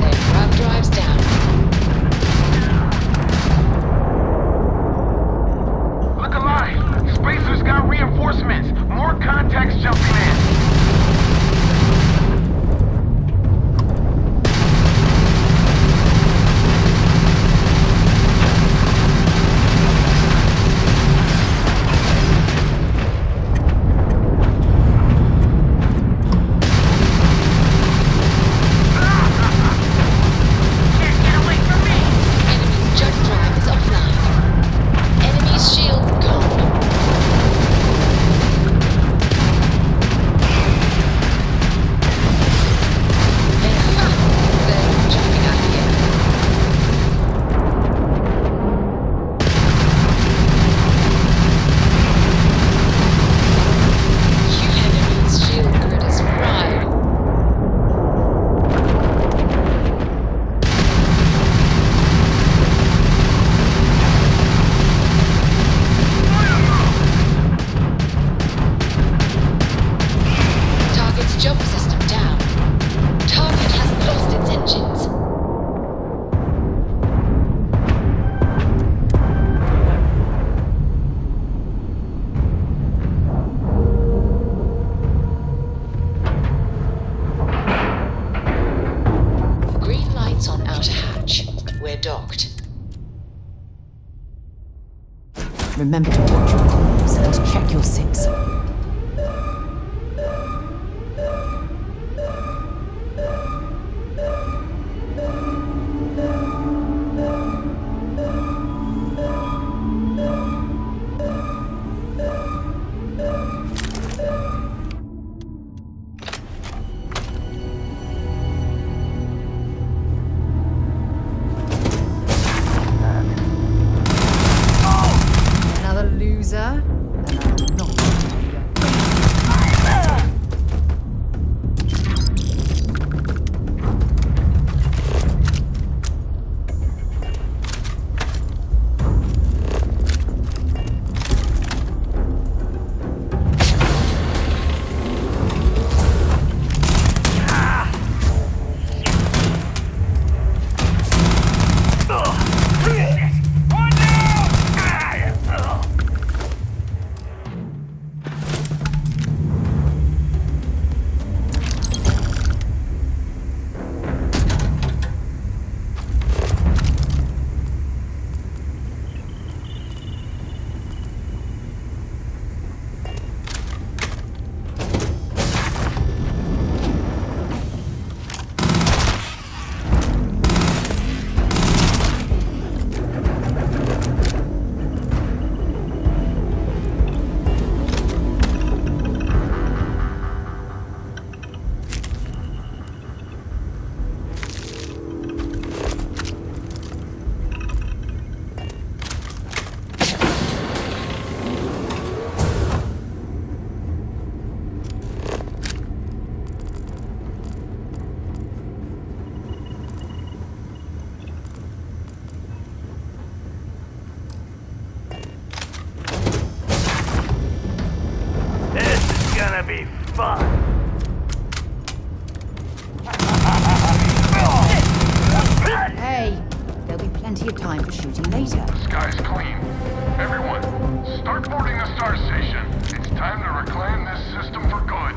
Their grav drive's down. Look alive! Spacer's got reinforcements! More contacts jumping in! Can't get away from me! Enemy's jump drive is offline. Enemy's shield gone. They're jumping out of here. You enemy's shield grid is fried. Target's jump system down. Target has lost its engines. Green lights on outer hatch. We're docked. Remember to watch your comms and check your SIGs. Another loser, and I'm not be fun. Hey, there'll be plenty of time for shooting later. Sky's clean. Everyone, start boarding the star station. It's time to reclaim this system for good.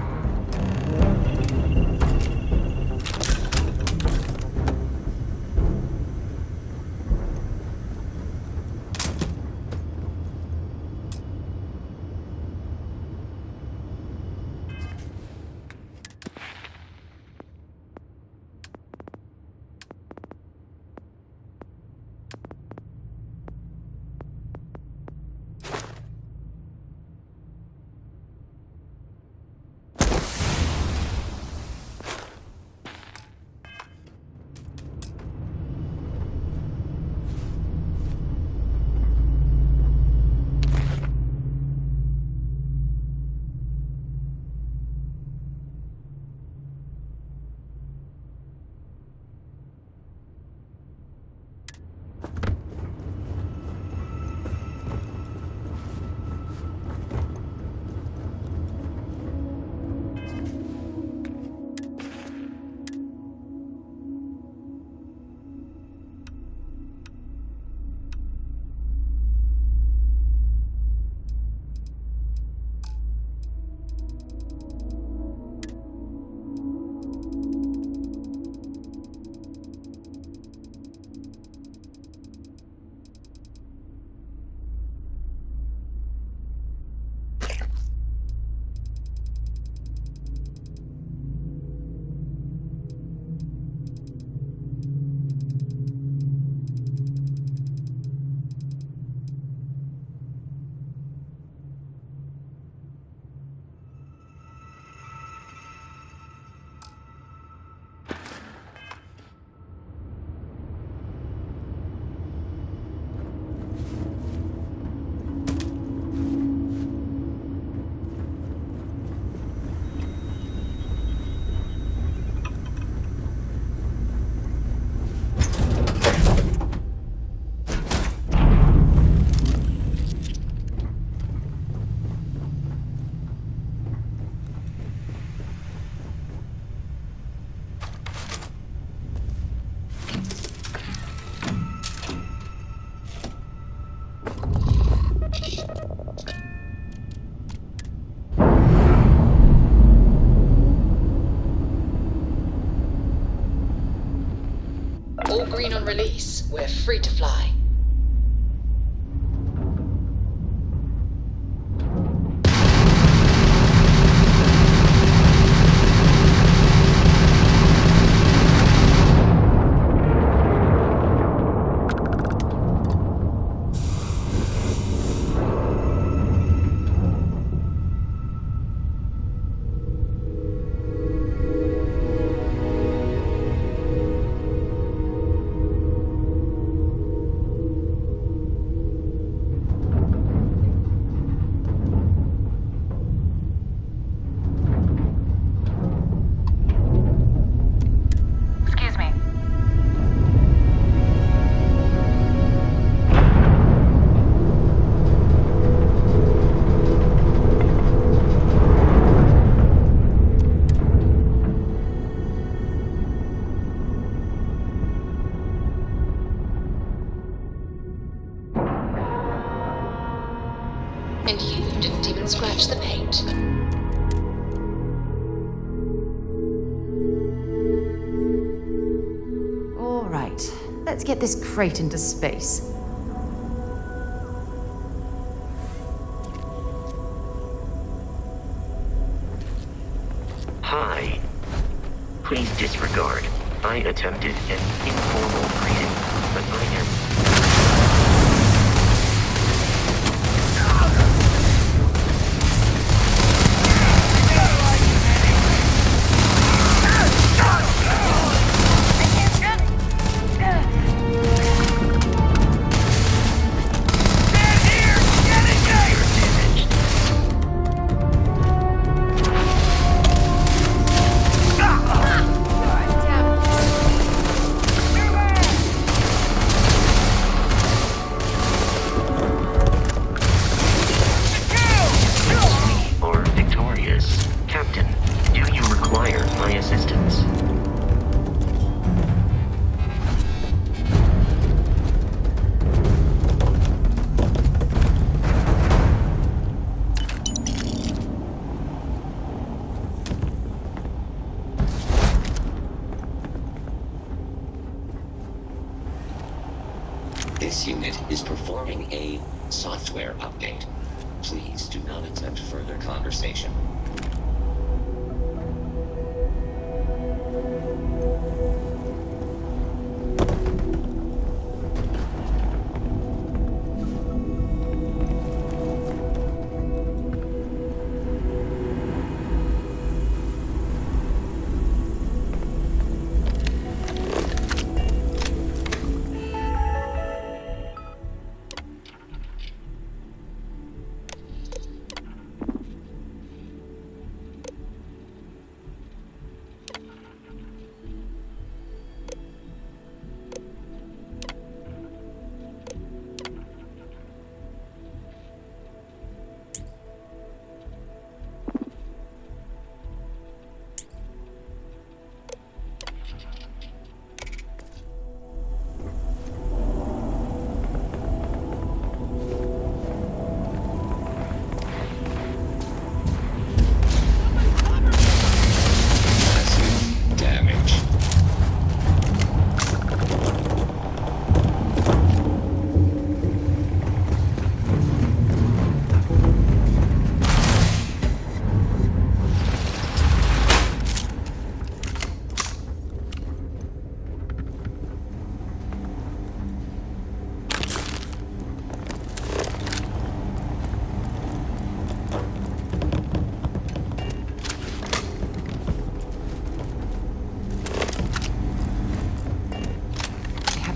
all green on release. We're free to fly. Excuse me. And you didn't even scratch the paint. All right, let's get this crate into space. Hi. Please disregard. I attempted an informal greeting, but I am... Or victorious. Captain, do you require my assistance? This unit is performing a software update. Please do not attempt further conversation.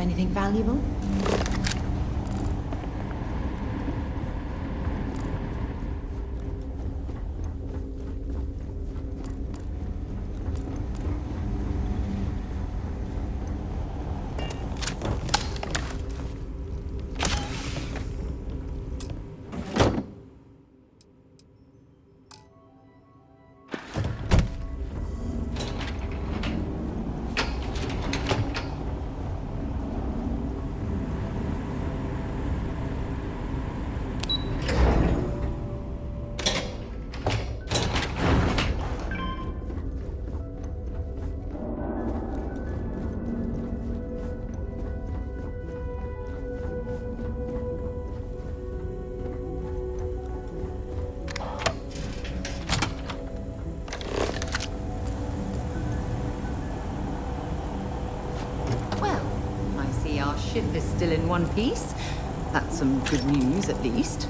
Anything valuable? Lucky our ship is still in one piece. That's some good news, at least.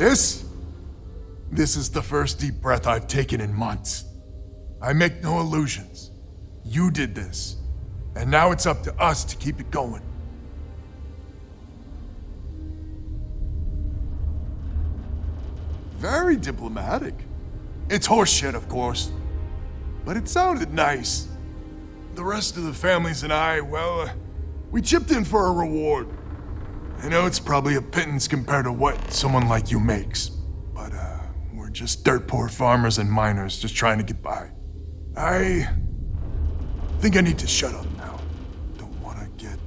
This is the first deep breath I've taken in months. I make no illusions. You did this, and now it's up to us to keep it going. Very diplomatic. It's horseshit, of course, but it sounded nice. The rest of the families and I, well, we chipped in for a reward. I know it's probably a pittance compared to what someone like you makes, but we're just dirt poor farmers and miners just trying to get by. I think I need to shut up now. Don't want to get...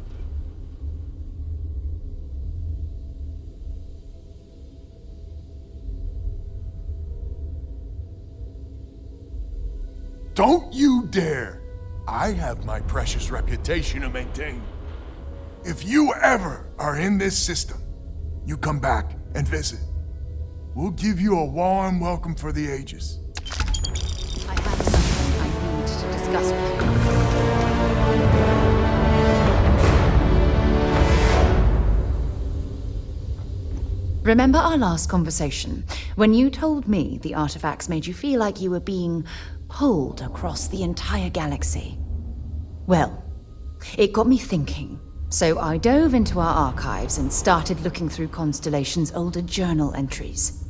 Don't you dare! I have my precious reputation to maintain. If you ever are in this system, you come back and visit. We'll give you a warm welcome for the ages. I have something I need to discuss with you. Remember our last conversation, when you told me the artifacts made you feel like you were being pulled across the entire galaxy? Well, it got me thinking, so I dove into our archives and started looking through Constellation's older journal entries.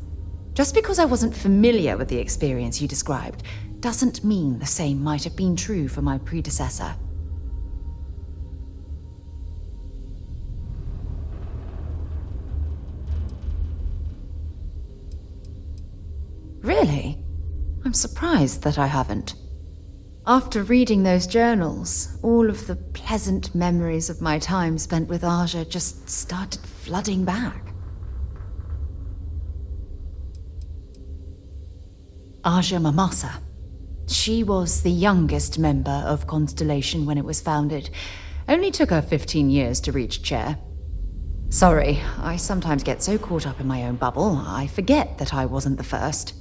Just because I wasn't familiar with the experience you described doesn't mean the same might have been true for my predecessor. Really? I'm surprised that I haven't. After reading those journals, all of the pleasant memories of my time spent with Aja just started flooding back. Aja Mamasa. She was the youngest member of Constellation when it was founded. Only took her 15 years to reach chair. Sorry, I sometimes get so caught up in my own bubble, I forget that I wasn't the first.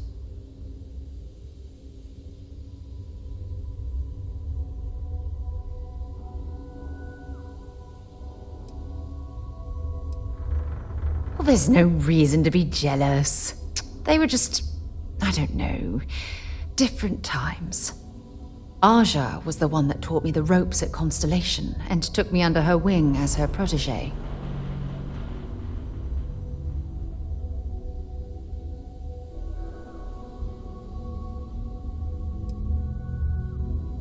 Well, there's no reason to be jealous. They were just, I don't know, different times. Aja was the one that taught me the ropes at Constellation and took me under her wing as her protege.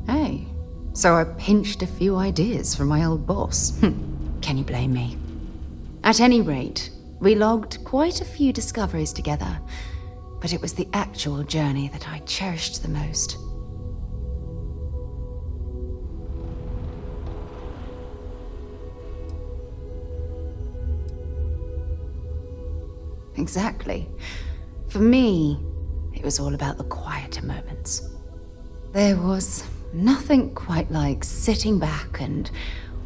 Hey, so I pinched a few ideas from my old boss. Can you blame me? At any rate, we logged quite a few discoveries together, but it was the actual journey that I cherished the most. Exactly. For me, it was all about the quieter moments. There was nothing quite like sitting back and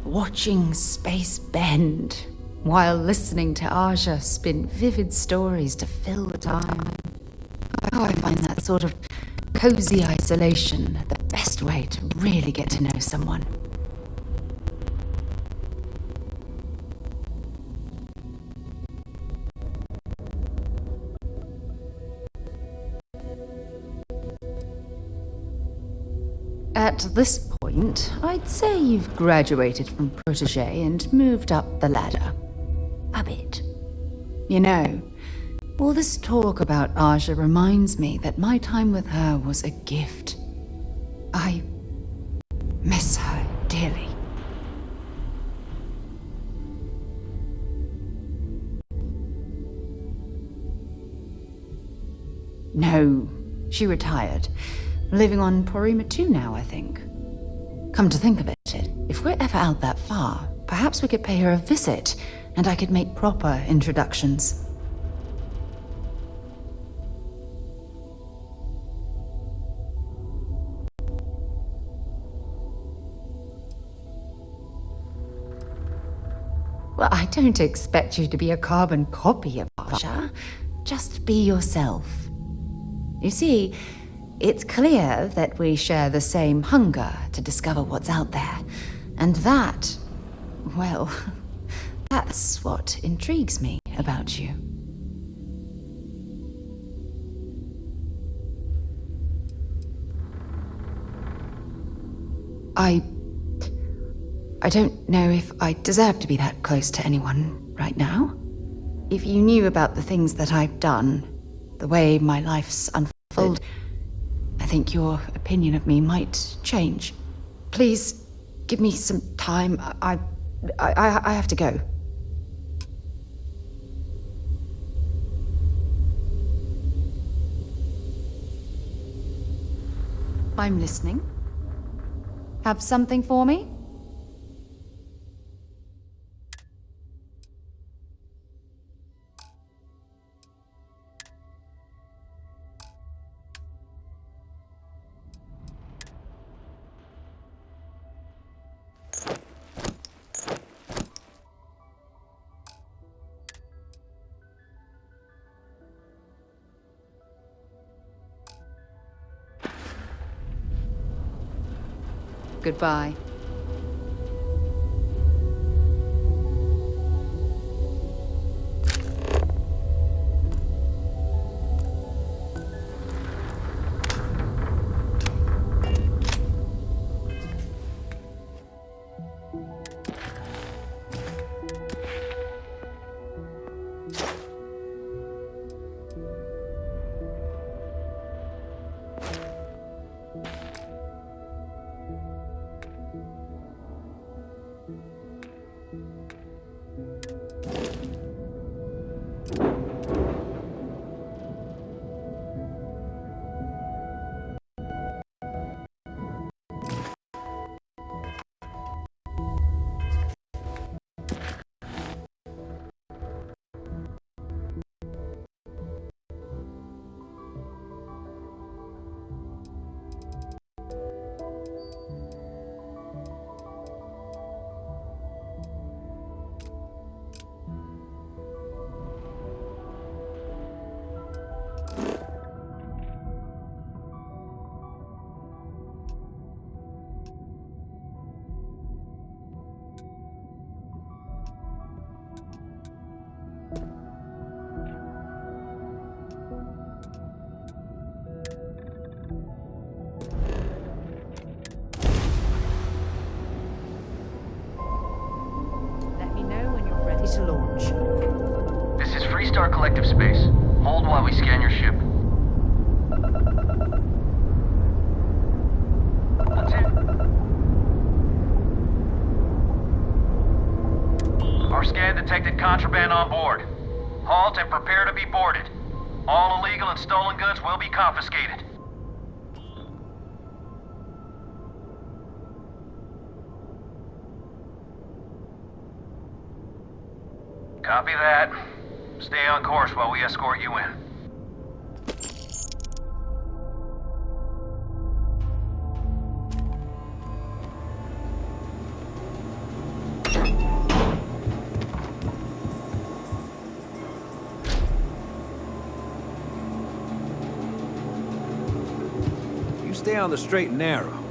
watching space bend while listening to Aja spin vivid stories to fill the time. Oh, I find that sort of cozy isolation the best way to really get to know someone. At this point, I'd say you've graduated from protege and moved up the ladder. A bit. You know, all this talk about Aja reminds me that my time with her was a gift. I miss her dearly. No, she retired. Living on Porima 2 now, I think. Come to think of it, if we're ever out that far, perhaps we could pay her a visit, and I could make proper introductions. Well, I don't expect you to be a carbon copy of Aja. Just be yourself. You see, it's clear that we share the same hunger to discover what's out there. And that, well, that's what intrigues me about you. I don't know if I deserve to be that close to anyone right now. If you knew about the things that I've done, the way my life's unfolded, I think your opinion of me might change. Please, give me some time. I have to go. I'm listening. Have something for me? Goodbye. To launch. This is Freestar Collective Space. Hold while we scan your ship. That's it. Our scan detected contraband on board. Halt and prepare to be boarded. All illegal and stolen goods will be confiscated. Copy that. Stay on course while we escort you in. You stay on the straight and narrow.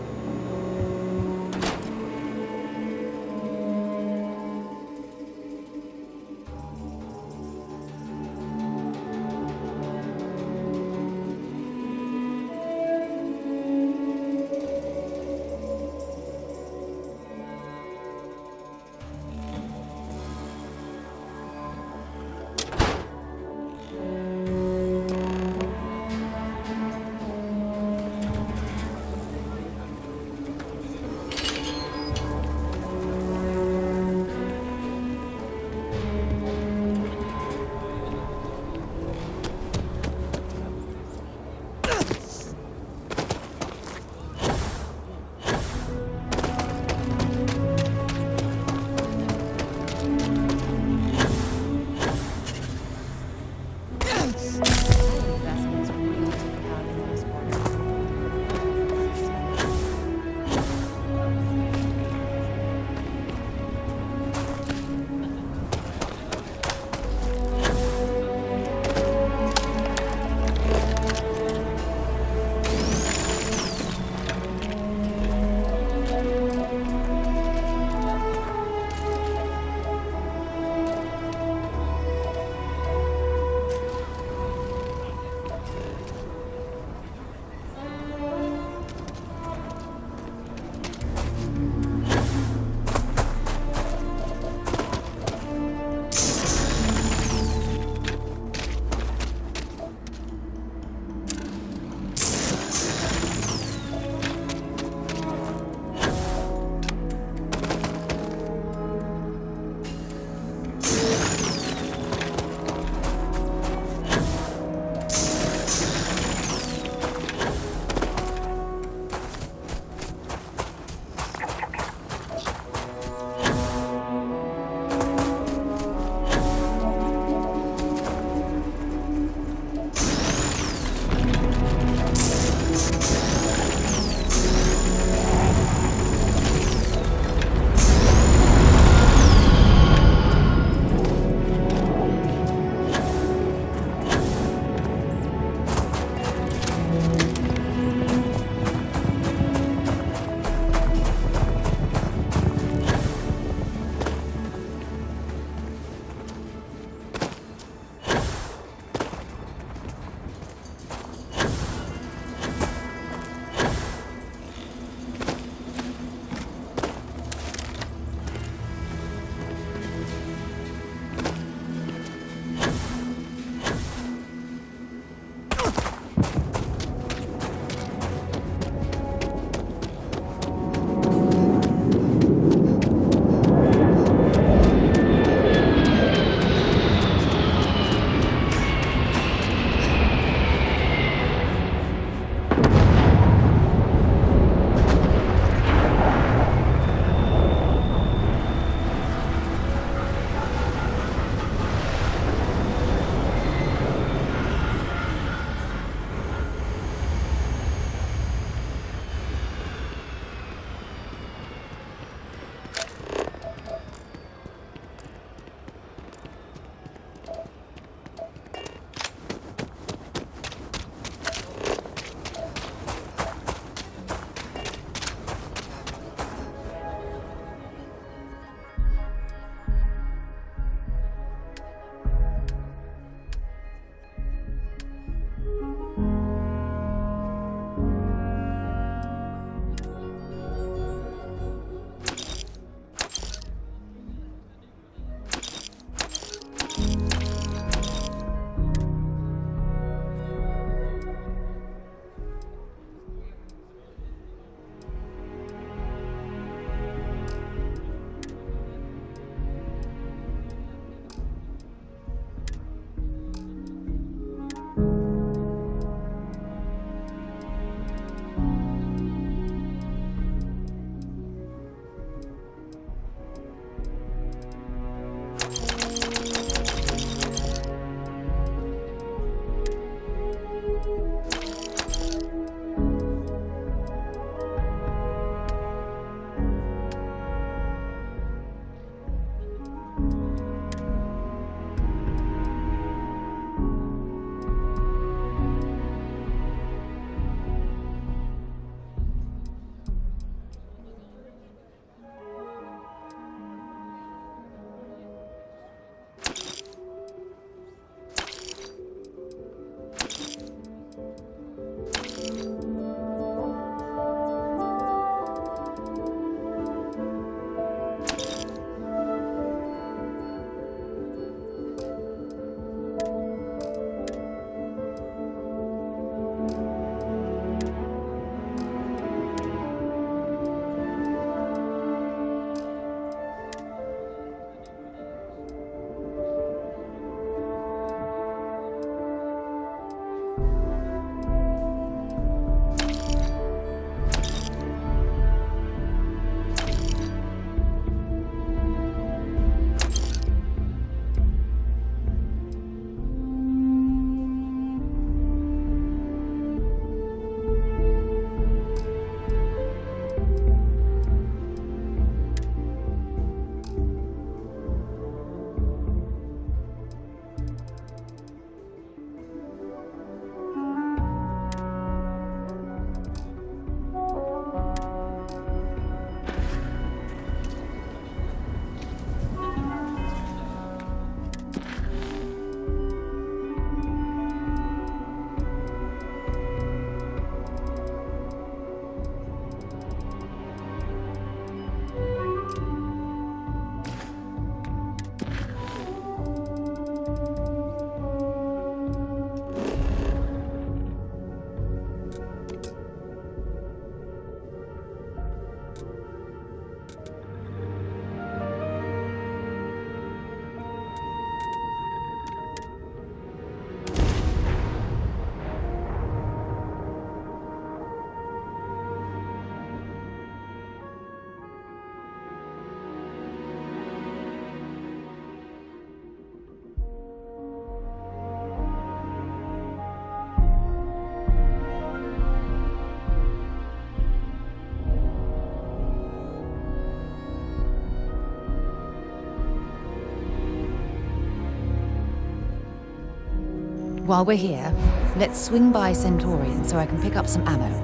while we're here, let's swing by Centaurian so I can pick up some ammo.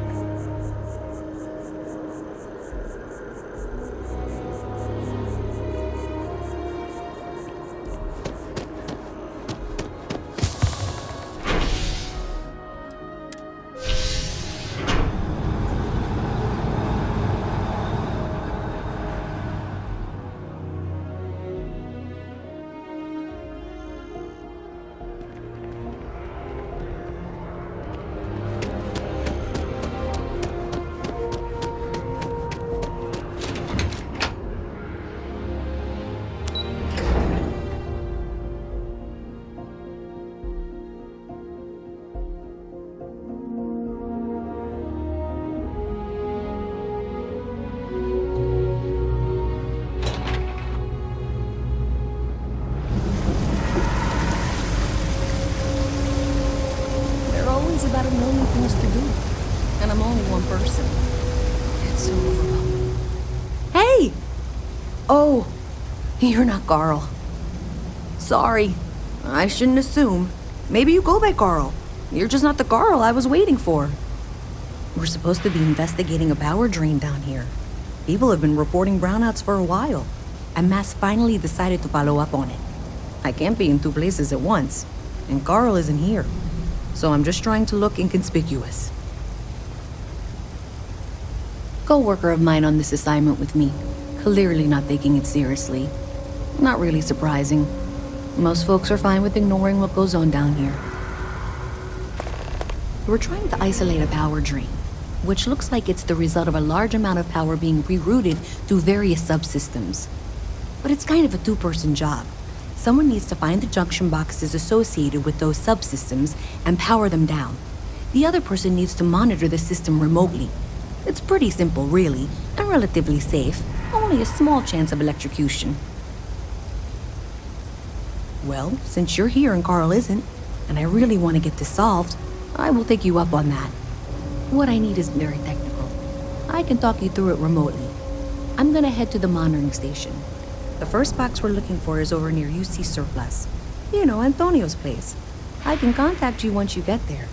About a million things to do, and I'm only one person. It's so overwhelming. Hey! Oh, you're not Carl. Sorry, I shouldn't assume. Maybe you go by Carl. You're just not the Carl I was waiting for. We're supposed to be investigating a power drain down here. People have been reporting brownouts for a while, and Mass finally decided to follow up on it. I can't be in two places at once, and Carl isn't here. So I'm just trying to look inconspicuous. Co-worker of mine on this assignment with me, clearly not taking it seriously. Not really surprising. Most folks are fine with ignoring what goes on down here. We're trying to isolate a power drain, which looks like it's the result of a large amount of power being rerouted through various subsystems. But it's kind of a two-person job. Someone needs to find the junction boxes associated with those subsystems and power them down. The other person needs to monitor the system remotely. It's pretty simple, really, and relatively safe. Only a small chance of electrocution. Well, since you're here and Carl isn't, and I really want to get this solved, I will take you up on that. What I need isn't very technical. I can talk you through it remotely. I'm gonna head to the monitoring station. The first box we're looking for is over near UC Surplus. You know, Antonio's place. I can contact you once you get there.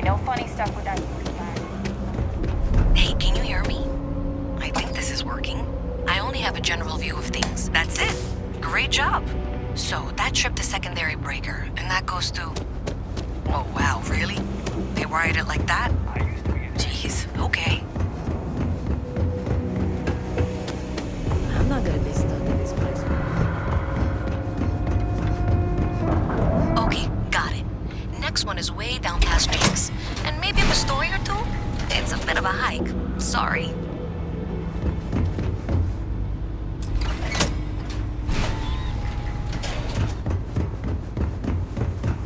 No funny stuff with that. Hey, can you hear me? I think this is working. I only have a general view of things. That's it. Great job. So that tripped the secondary breaker, and that goes to... Oh, wow, really? They wired it like that? Jeez, okay. I'm not gonna be stuck in this place. Okay, got it. Next one is way down past Jake's. And maybe up a story or two? It's a bit of a hike. Sorry.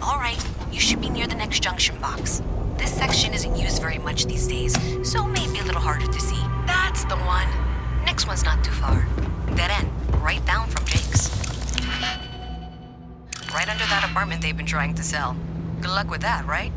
Alright, you should be near the next junction box. This section isn't used very much these days, so maybe a little harder to see. That's the one. Next one's not too far. Dead end, right down from Jake's. Right under that apartment they've been trying to sell. Good luck with that, right?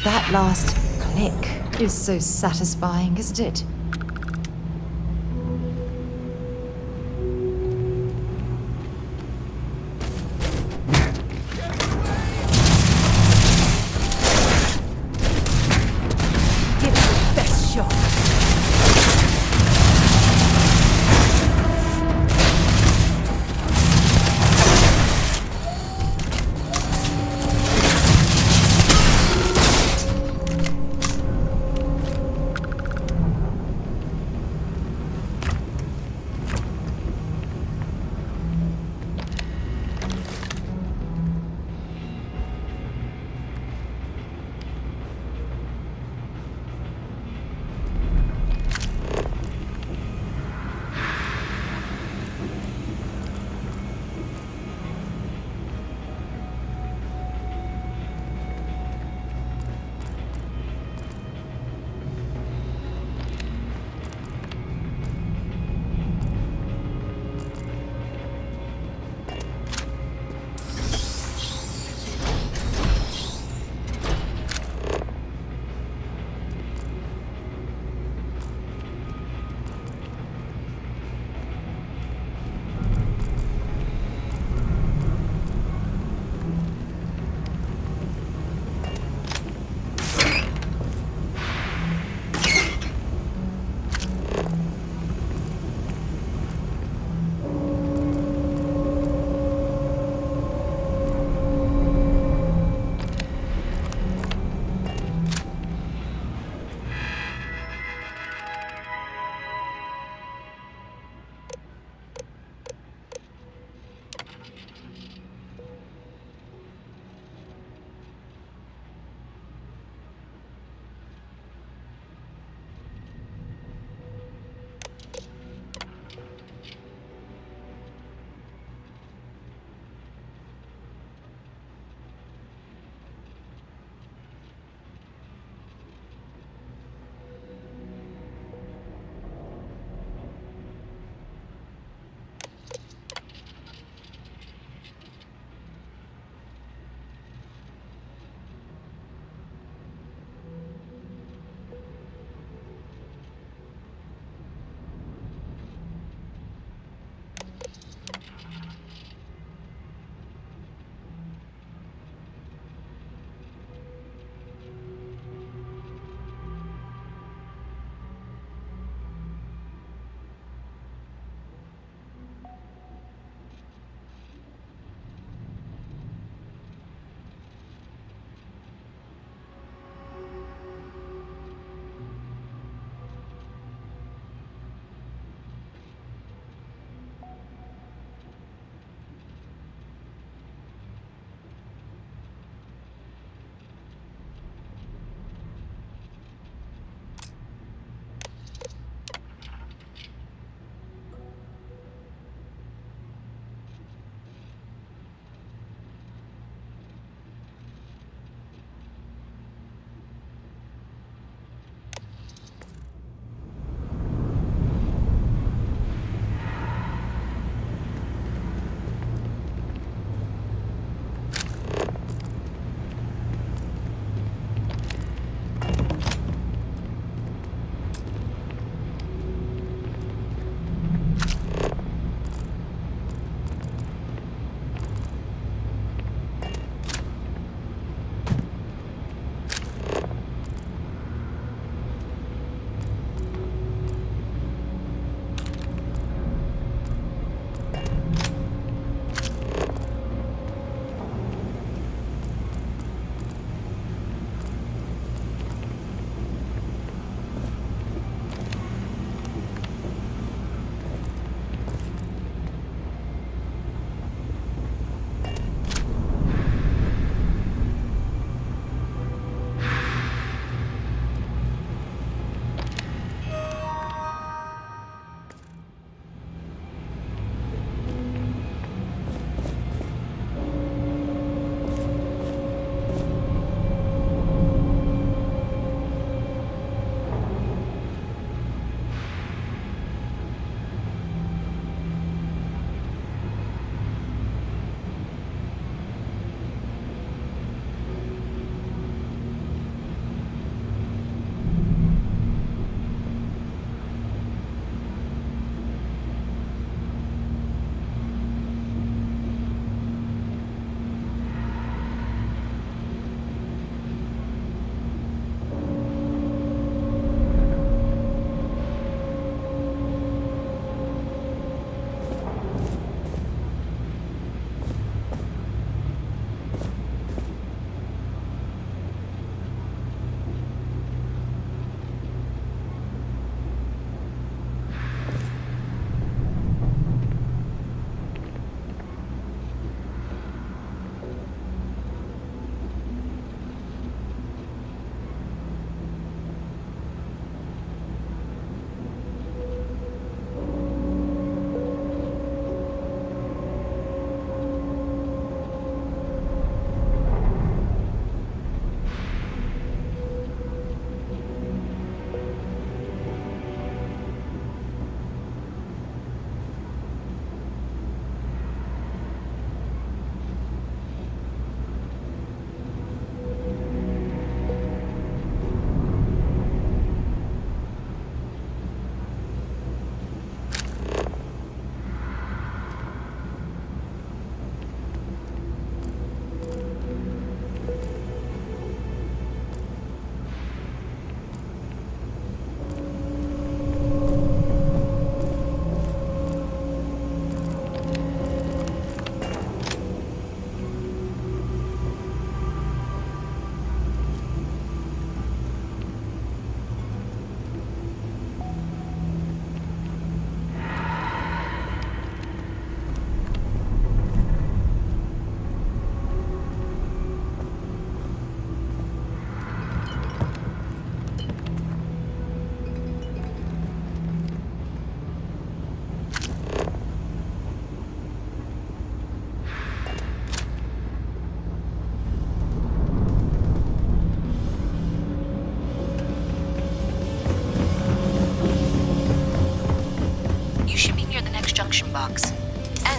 That last click is so satisfying, isn't it?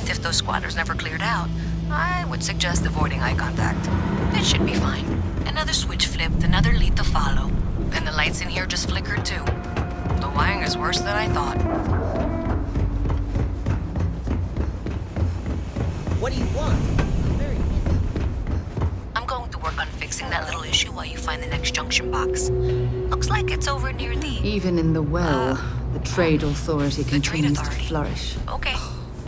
And if those squatters never cleared out, I would suggest avoiding eye contact. It should be fine. Another switch flipped, another lead to follow. And the lights in here just flickered too. The wiring is worse than I thought. What do you want? I'm going to work on fixing that little issue while you find the next junction box. Looks like it's over near the... Even in the well, the Trade Authority continues to flourish. Okay.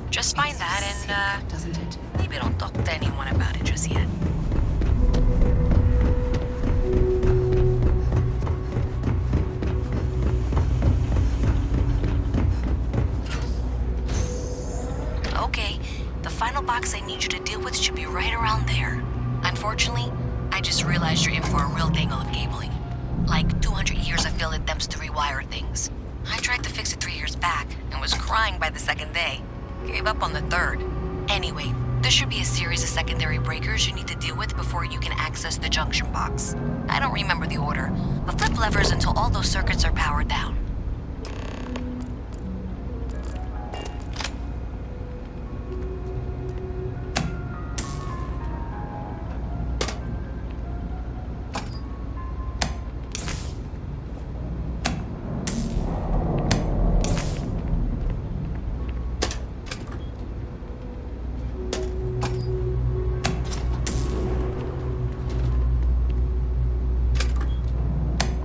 Just find that and, Doesn't it? maybe don't talk to anyone about it just yet. Okay, the final box I need you to deal with should be right around there. Unfortunately, I just realized you're in for a real tangle of cabling. Like 200 years of failed attempts to rewire things. I tried to fix it 3 years back and was crying by the second day. Gave up on the third. Anyway, there should be a series of secondary breakers you need to deal with before you can access the junction box. I don't remember the order, but flip levers until all those circuits are powered down.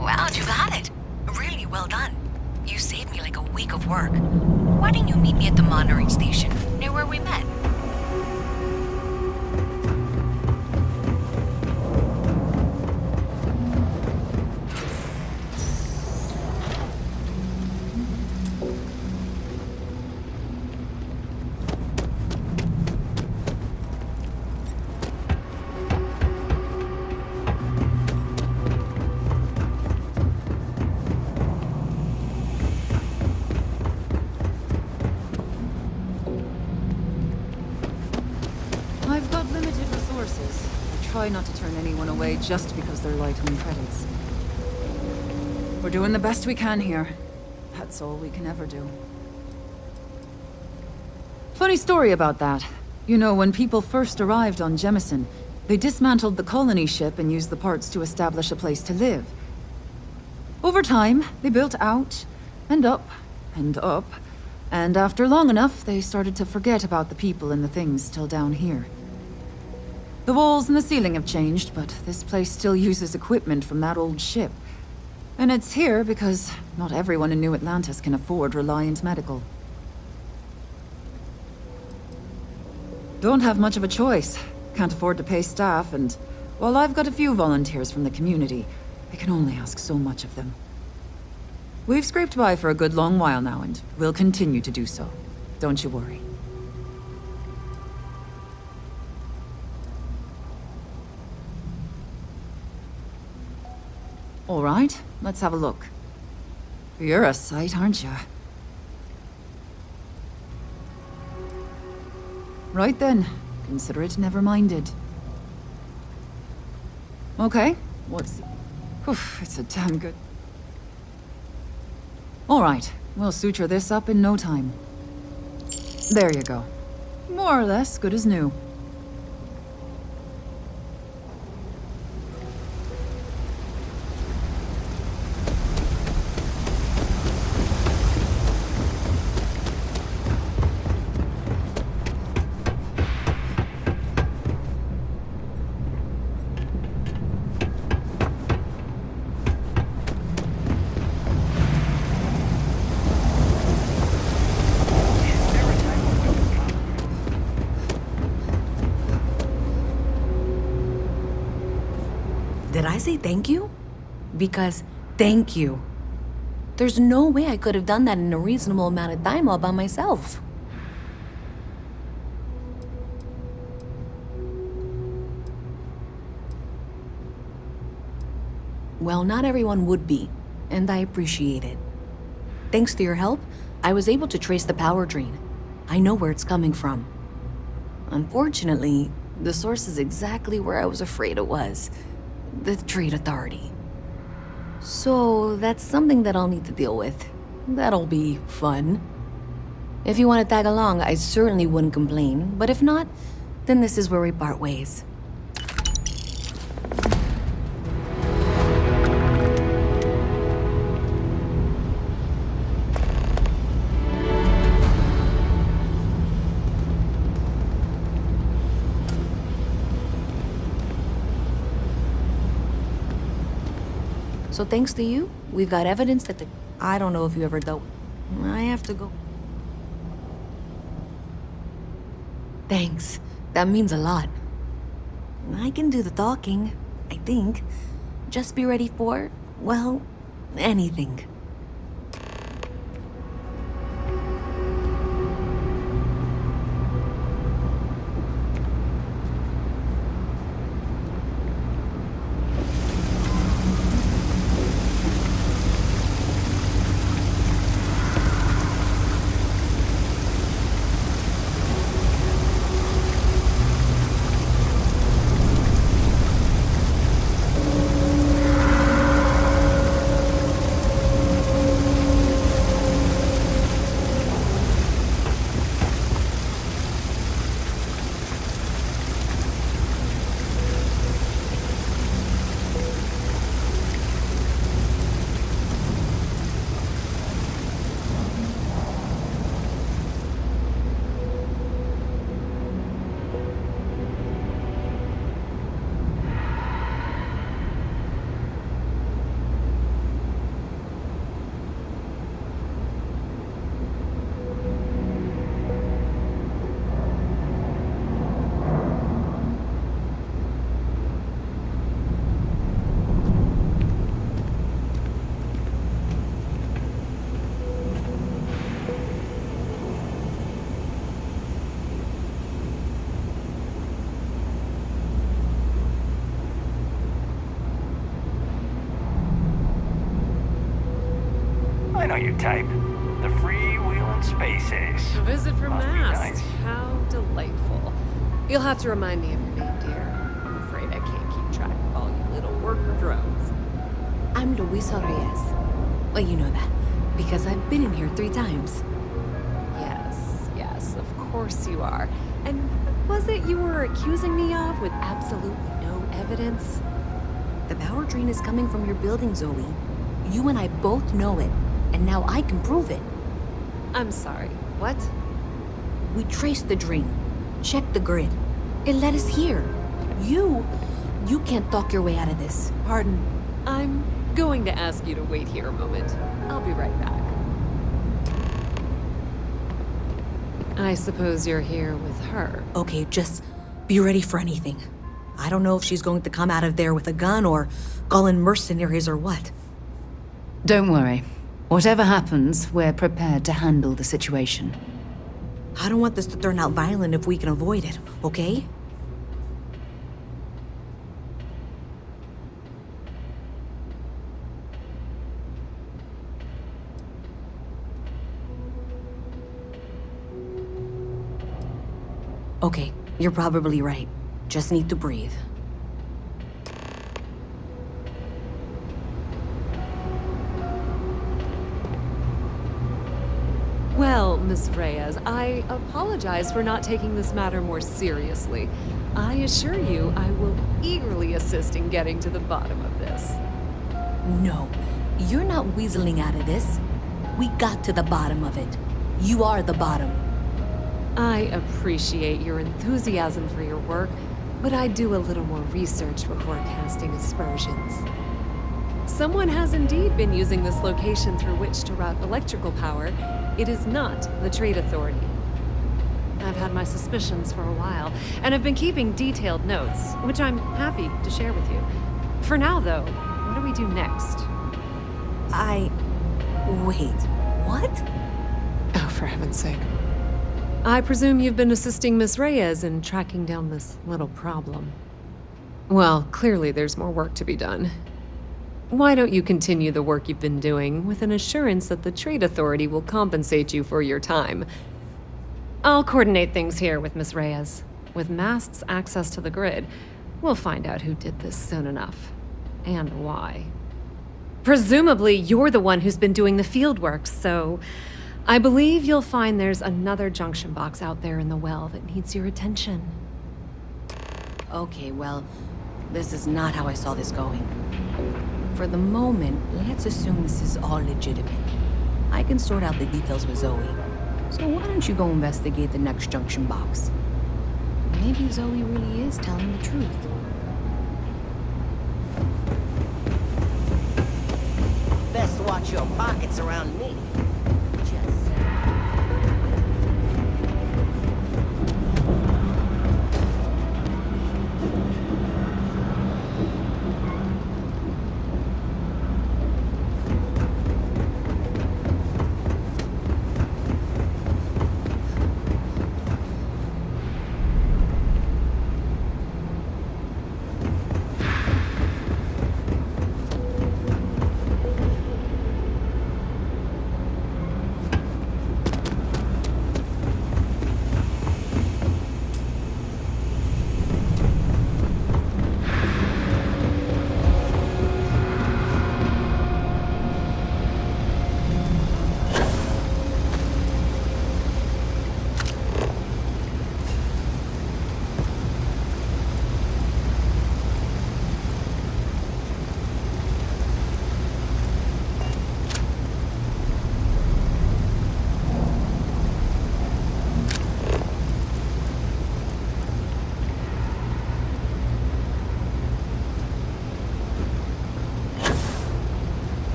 Wow, you got it. Really well done. You saved me like a week of work. Why didn't you meet me at the monitoring station, near where we met? I've got limited resources. I try not to turn anyone away just because they're light on credits. We're doing the best we can here. That's all we can ever do. Funny story about that. You know, when people first arrived on Jemison, they dismantled the colony ship and used the parts to establish a place to live. Over time, they built out, and up, and up, and after long enough, they started to forget about the people and the things still down here. The walls and the ceiling have changed, but this place still uses equipment from that old ship. And it's here because not everyone in New Atlantis can afford Reliant Medical. Don't have much of a choice. Can't afford to pay staff, and while I've got a few volunteers from the community, I can only ask so much of them. We've scraped by for a good long while now, and we'll continue to do so. Don't you worry. All right, let's have a look. You're a sight, aren't you? Right then. Consider it never-minded. Okay, what's... it's a damn good... All right, we'll suture this up in no time. There you go. More or less good as new. Did I say thank you? Because thank you. There's no way I could have done that in a reasonable amount of time all by myself. Well, not everyone would be, and I appreciate it. Thanks to your help, I was able to trace the power drain. I know where it's coming from. Unfortunately, the source is exactly where I was afraid it was. The Trade Authority. So that's something that I'll need to deal with. That'll be fun. If you want to tag along, I certainly wouldn't complain. But if not, then this is where we part ways. So thanks to you, we've got evidence that I don't know if you ever dealt. I have to go. Thanks. That means a lot. I can do the talking, I think. Just be ready for, well, anything. I know your type. The freewheeling space ace. A visit from Must be Mast. nice. How delightful. You'll have to remind me of your name, dear. I'm afraid I can't keep track of all you little worker drones. I'm Luisa Reyes. Well, you know that, because I've been in here 3 times. Yes, of course you are. And what was it you were accusing me of with absolutely no evidence? The power drain is coming from your building, Zoe. You and I both know it, and now I can prove it. I'm sorry, what? We traced the drain, checked the grid. It led us here. You can't talk your way out of this. Pardon, I'm going to ask you to wait here a moment. I'll be right back. I suppose you're here with her. Okay, just be ready for anything. I don't know if she's going to come out of there with a gun or call in mercenaries or what. Don't worry. Whatever happens, we're prepared to handle the situation. I don't want this to turn out violent if we can avoid it, okay? Okay, you're probably right. Just need to breathe. Well, Miss Reyes, I apologize for not taking this matter more seriously. I assure you I will eagerly assist in getting to the bottom of this. No, you're not weaseling out of this. We got to the bottom of it. You are the bottom. I appreciate your enthusiasm for your work, but I do a little more research before casting aspersions. Someone has indeed been using this location through which to route electrical power. It is not the Trade Authority. I've had my suspicions for a while, and have been keeping detailed notes, which I'm happy to share with you. For now, though, what do we do next? Wait, what? Oh, for heaven's sake. I presume you've been assisting Miss Reyes in tracking down this little problem. Well, clearly there's more work to be done. Why don't you continue the work you've been doing with an assurance that the Trade Authority will compensate you for your time? I'll coordinate things here with Miss Reyes. With Mast's access to the grid, we'll find out who did this soon enough. And why. Presumably, you're the one who's been doing the field work, so I believe you'll find there's another junction box out there in the well that needs your attention. Okay, well, this is not how I saw this going. For the moment, let's assume this is all legitimate. I can sort out the details with Zoe. So why don't you go investigate the next junction box? Maybe Zoe really is telling the truth. Best watch your pockets around me.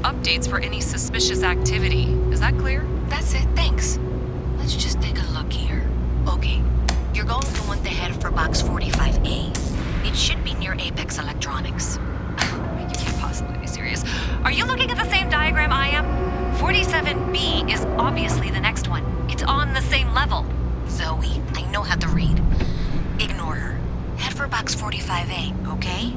Updates for any suspicious activity. Is that clear? That's it, thanks. Let's just take a look here. Okay, you're going to want to head for box 45A. It should be near Apex Electronics. You can't possibly be serious. Are you looking at the same diagram I am? 47B is obviously the next one. It's on the same level. Zoe, I know how to read. Ignore her. Head for box 45A, okay?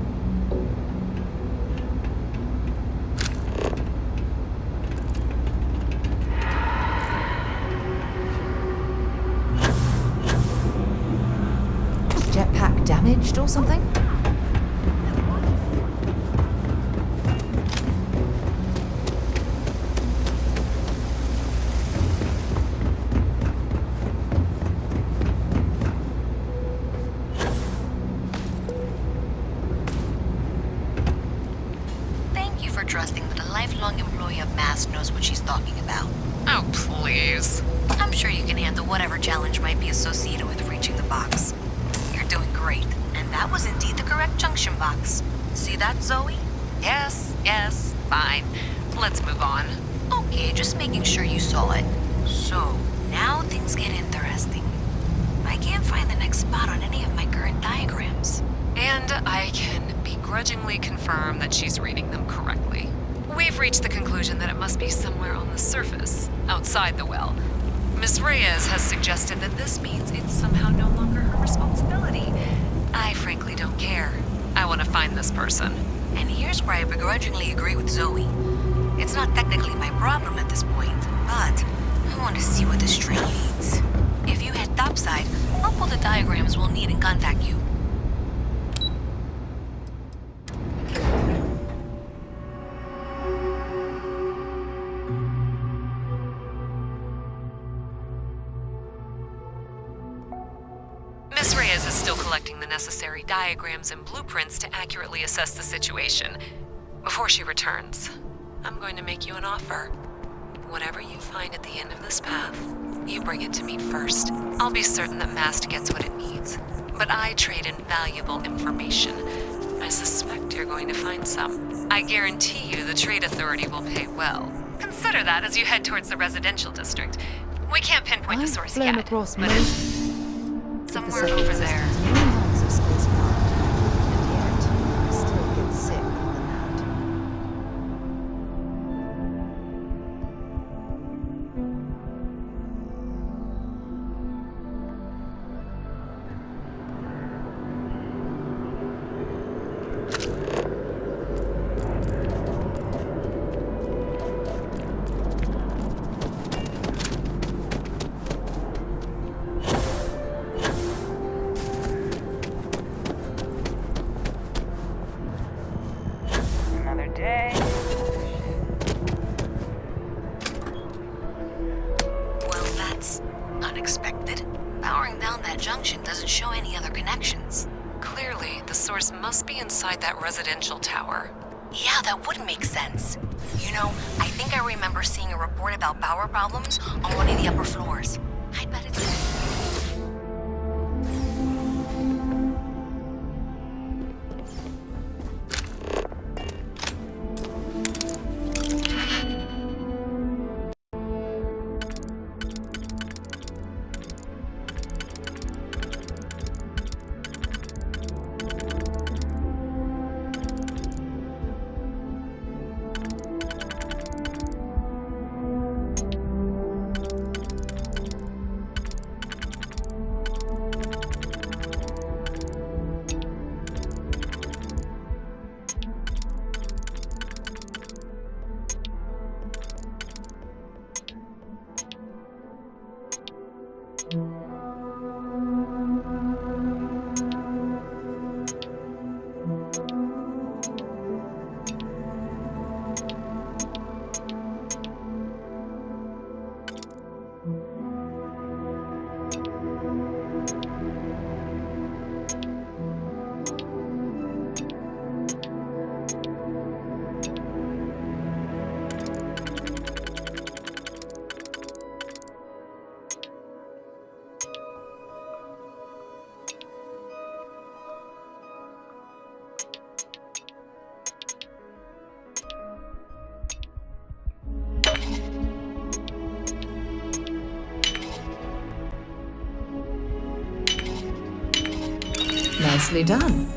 Jetpack damaged or something? Thank you for trusting that a lifelong employee of MASS knows what she's talking about. Oh, please. I'm sure you can handle whatever challenge might be associated with reaching the box. You're doing great, and that was indeed the correct junction box. See that, Zoe? Yes, fine. Let's move on. Okay, just making sure you saw it. So, now things get interesting. I can't find the next spot on any of my current diagrams. And I can begrudgingly confirm that she's reading them correctly. We've reached the conclusion that it must be somewhere on the surface, outside the well. Miss Reyes has suggested that this means it's somehow no longer her responsibility. I frankly don't care. I want to find this person. And here's where I begrudgingly agree with Zoe. It's not technically my problem at this point, but I want to see what this train leads. If you head topside, I'll pull the diagrams we'll need and contact you. Miss Reyes is still collecting the necessary diagrams and blueprints to accurately assess the situation. Before she returns, I'm going to make you an offer. Whatever you find at the end of this path, you bring it to me first. I'll be certain that Mast gets what it needs, but I trade in valuable information. I suspect you're going to find some. I guarantee you the Trade Authority will pay well. Consider that as you head towards the residential district. We can't pinpoint the source yet, across but it's somewhere over there. Miles of spacecraft, and yet I still get sick more than that. Another day. Well, that's unexpected. Powering down that junction doesn't show any other connections. Clearly, the source must be inside that residential tower. Yeah, that would make sense. You know, I think I remember seeing a report about power problems on one of the upper floors. I bet it's... Nicely done.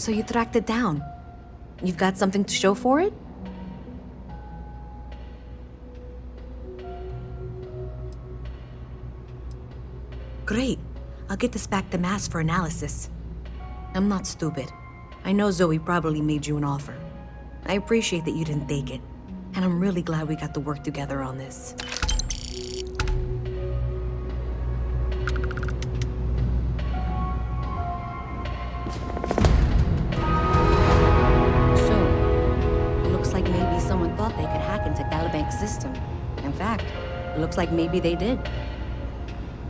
So you tracked it down. You've got something to show for it? Great. I'll get this back to Mass for analysis. I'm not stupid. I know Zoe probably made you an offer. I appreciate that you didn't take it. And I'm really glad we got to work together on this. So, looks like maybe someone thought they could hack into Galabank's system. In fact, it looks like maybe they did.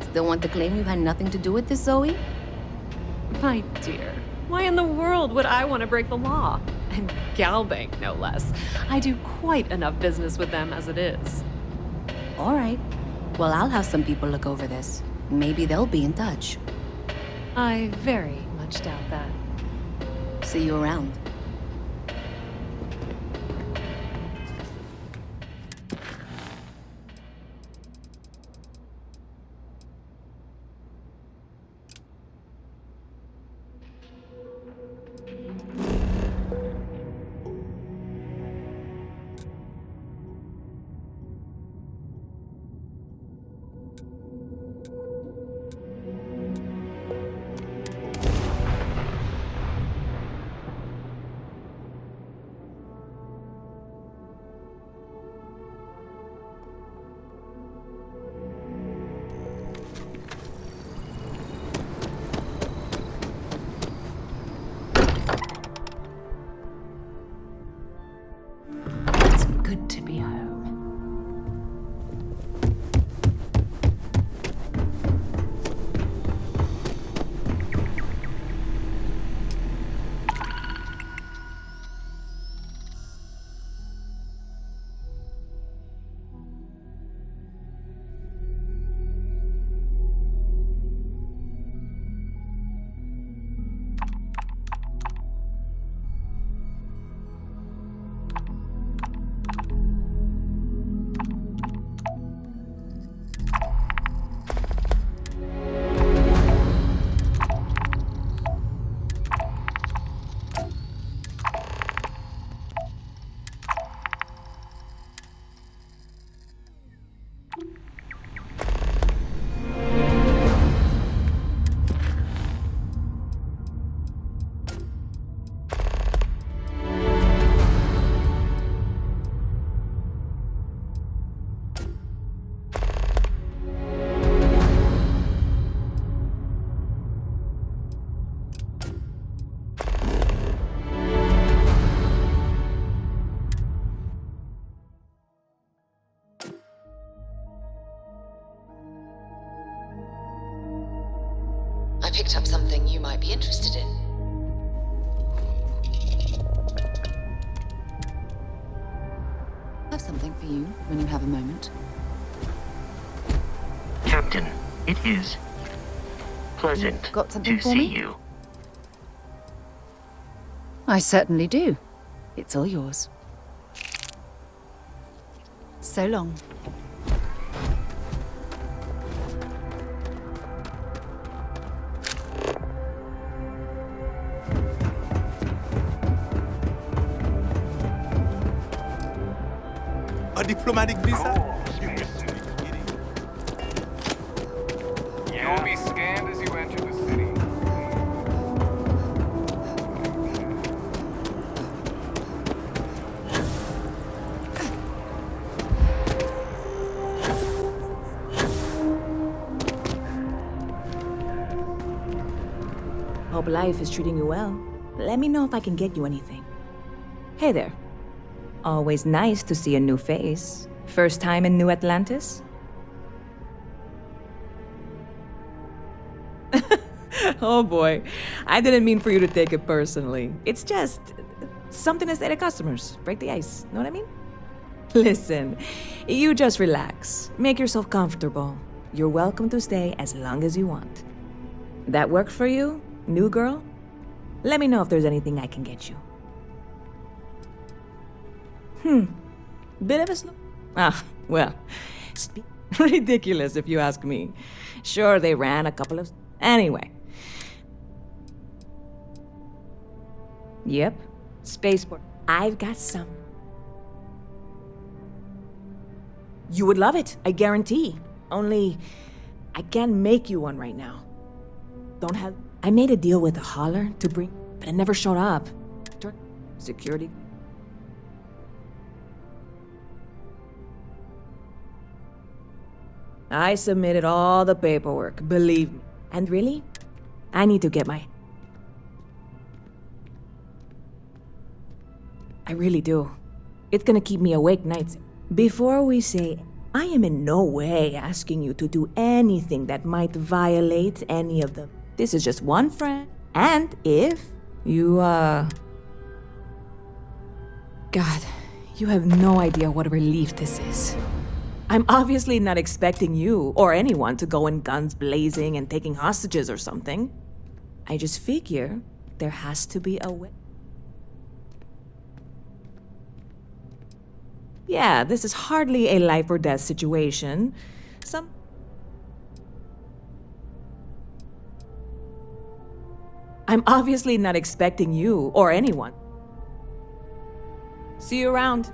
Still want to claim you had nothing to do with this, Zoe? My dear, why in the world would I want to break the law? And Galbank, no less. I do quite enough business with them as it is. All right. Well, I'll have some people look over this. Maybe they'll be in touch. I very much doubt that. See you around. Good to be home. I picked up something you might be interested in. I have something for you when you have a moment. Captain, it is pleasant Got something to for see me? you. I certainly do. It's all yours. So long. A diplomatic visa? You'll be scanned as you enter the city. Hope life is treating you well. Let me know if I can get you anything. Hey there. Always nice to see a new face. First time in New Atlantis? Oh boy, I didn't mean for you to take it personally. It's just something to say to customers. Break the ice, know what I mean? Listen, you just relax. Make yourself comfortable. You're welcome to stay as long as you want. That work for you, new girl? Let me know if there's anything I can get you. Bit of a slow. Well, ridiculous if you ask me. Sure, they ran a couple of. Anyway. Yep. Spaceport. I've got some. You would love it, I guarantee. Only, I can't make you one right now. Don't have... I made a deal with a hauler to bring... But it never showed up. Security... I submitted all the paperwork, believe me. And really, I need to get my... I really do. It's gonna keep me awake nights. Before we say, I am in no way asking you to do anything that might violate any of them. This is just one friend. And if you, God, you have no idea what a relief this is. I'm obviously not expecting you or anyone to go in guns blazing and taking hostages or something. I just figure there has to be a way. Yeah, this is hardly a life or death situation. I'm obviously not expecting you or anyone. See you around.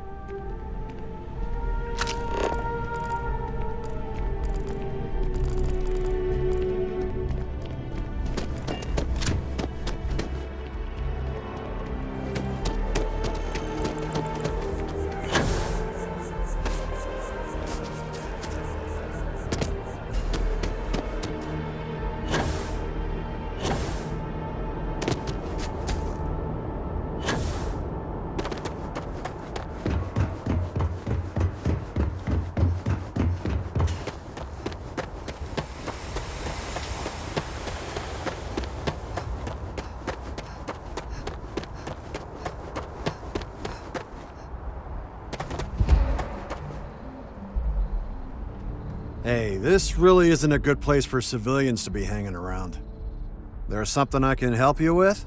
Hey, this really isn't a good place for civilians to be hanging around. There's something I can help you with?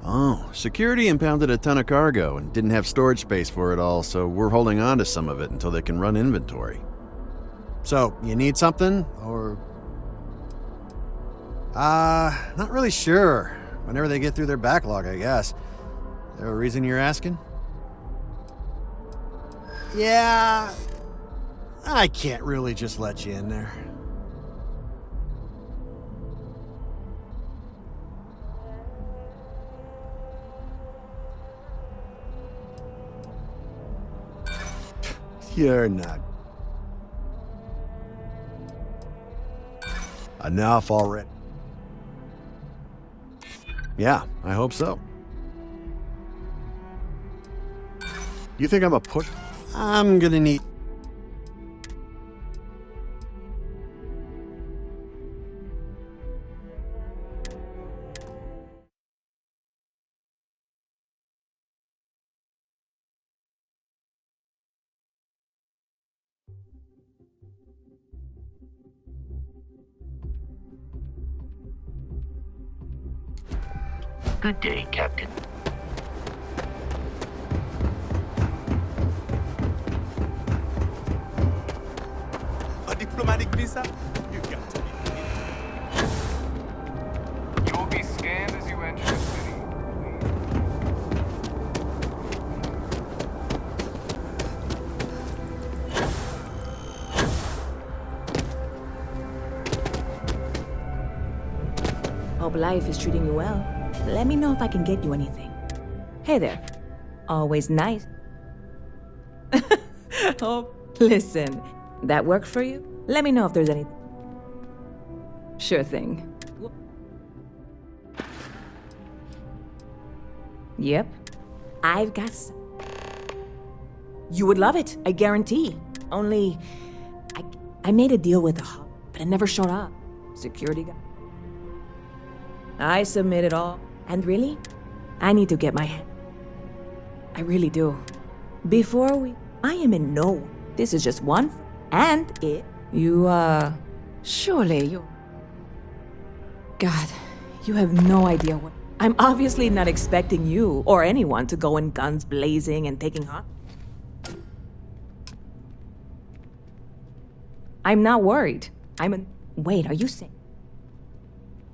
Oh, security impounded a ton of cargo and didn't have storage space for it all, so we're holding on to some of it until they can run inventory. So, you need something, or... not really sure. Whenever they get through their backlog, I guess. There a reason you're asking? Yeah, I can't really just let you in there. You're not. Enough already. Yeah, I hope so. You think I'm a push? I'm gonna need... Good day, Captain. A diplomatic visa? You got to be kidding. You will be scanned as you enter the city. Hope life is treating you well. Let me know if I can get you anything. Hey there. Always nice. Oh, listen. That worked for you? Let me know if there's anything. Sure thing. Yep. I've got some. You would love it, I guarantee. Only, I made a deal with a hub, but it never showed up. Security guy. I submitted all. And really, I need to get my head. I really do. Before we... I am in no... This is just one... And it... You, Surely you... God, you have no idea what... I'm obviously not expecting you or anyone to go in guns blazing and taking hot... I'm not worried. I'm in... Wait, are you saying...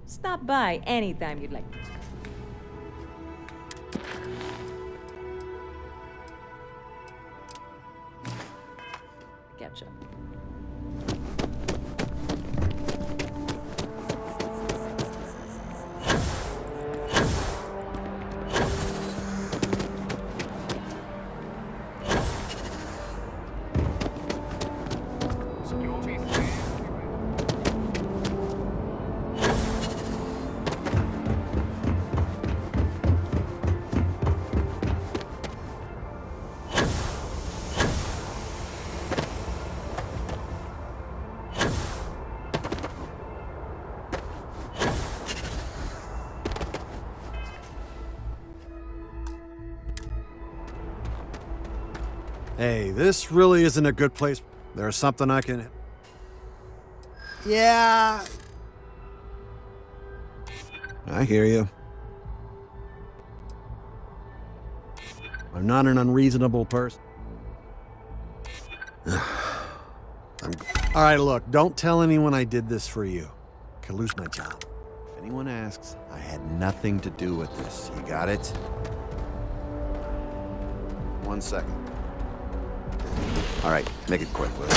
Stop by anytime you'd like. Catch up. Hey, this really isn't a good place. There's something I can... Yeah. I hear you. I'm not an unreasonable person. All right, look, don't tell anyone I did this for you. I could lose my job. If anyone asks, I had nothing to do with this. You got it? 1 second. All right, make it quick, will you?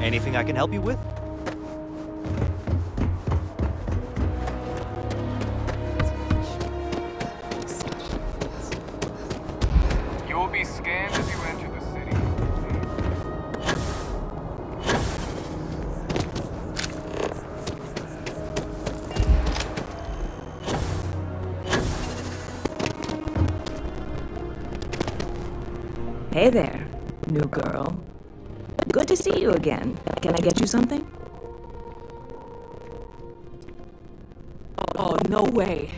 Anything I can help you with? You will be scanned as you enter the city. Hey there, new girl. Good to see you again. Can I get you something? Oh, no way.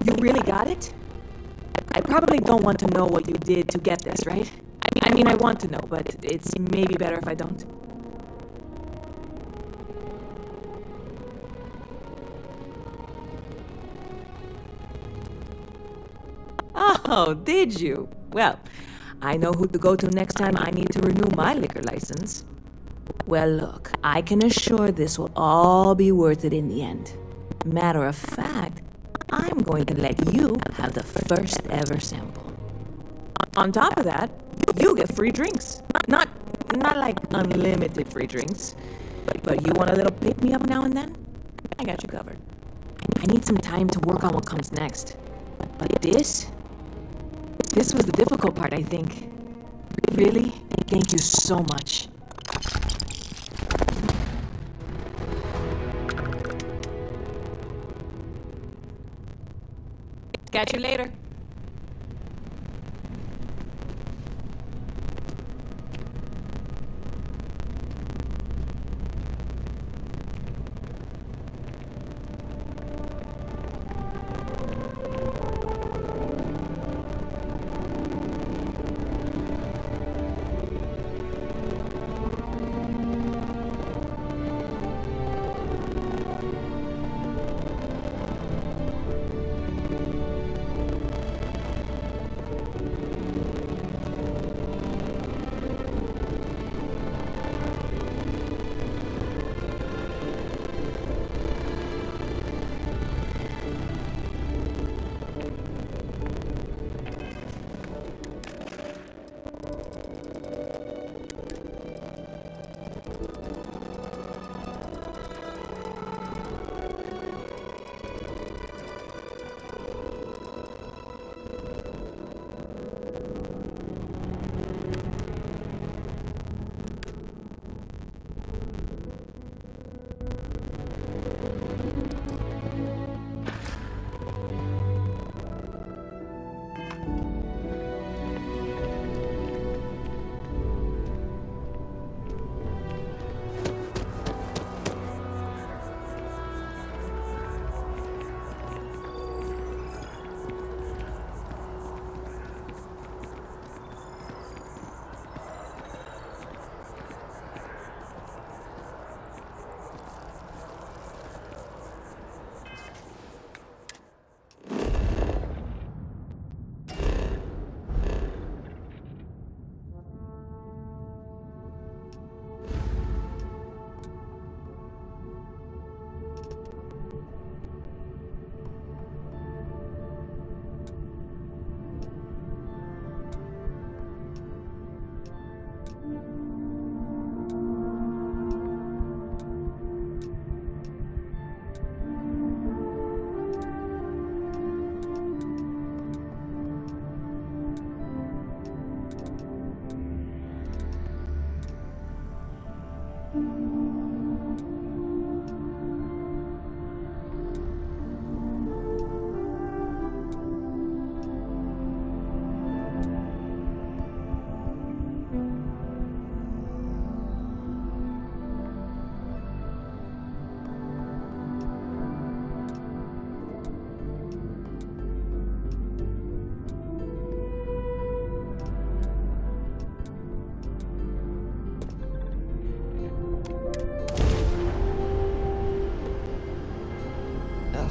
You really got it? I probably don't want to know what you did to get this, right? I mean, I want to know, but it's maybe better if I don't. Oh, did you? Well, I know who to go to next time I need to renew my liquor license. Well, look, I can assure this will all be worth it in the end. Matter of fact, I'm going to let you have the first ever sample. On top of that, you get free drinks. Not like unlimited free drinks, but you want a little pick-me-up now and then? I got you covered. I need some time to work on what comes next. But this was the difficult part, I think. Really, thank you so much. Catch you later.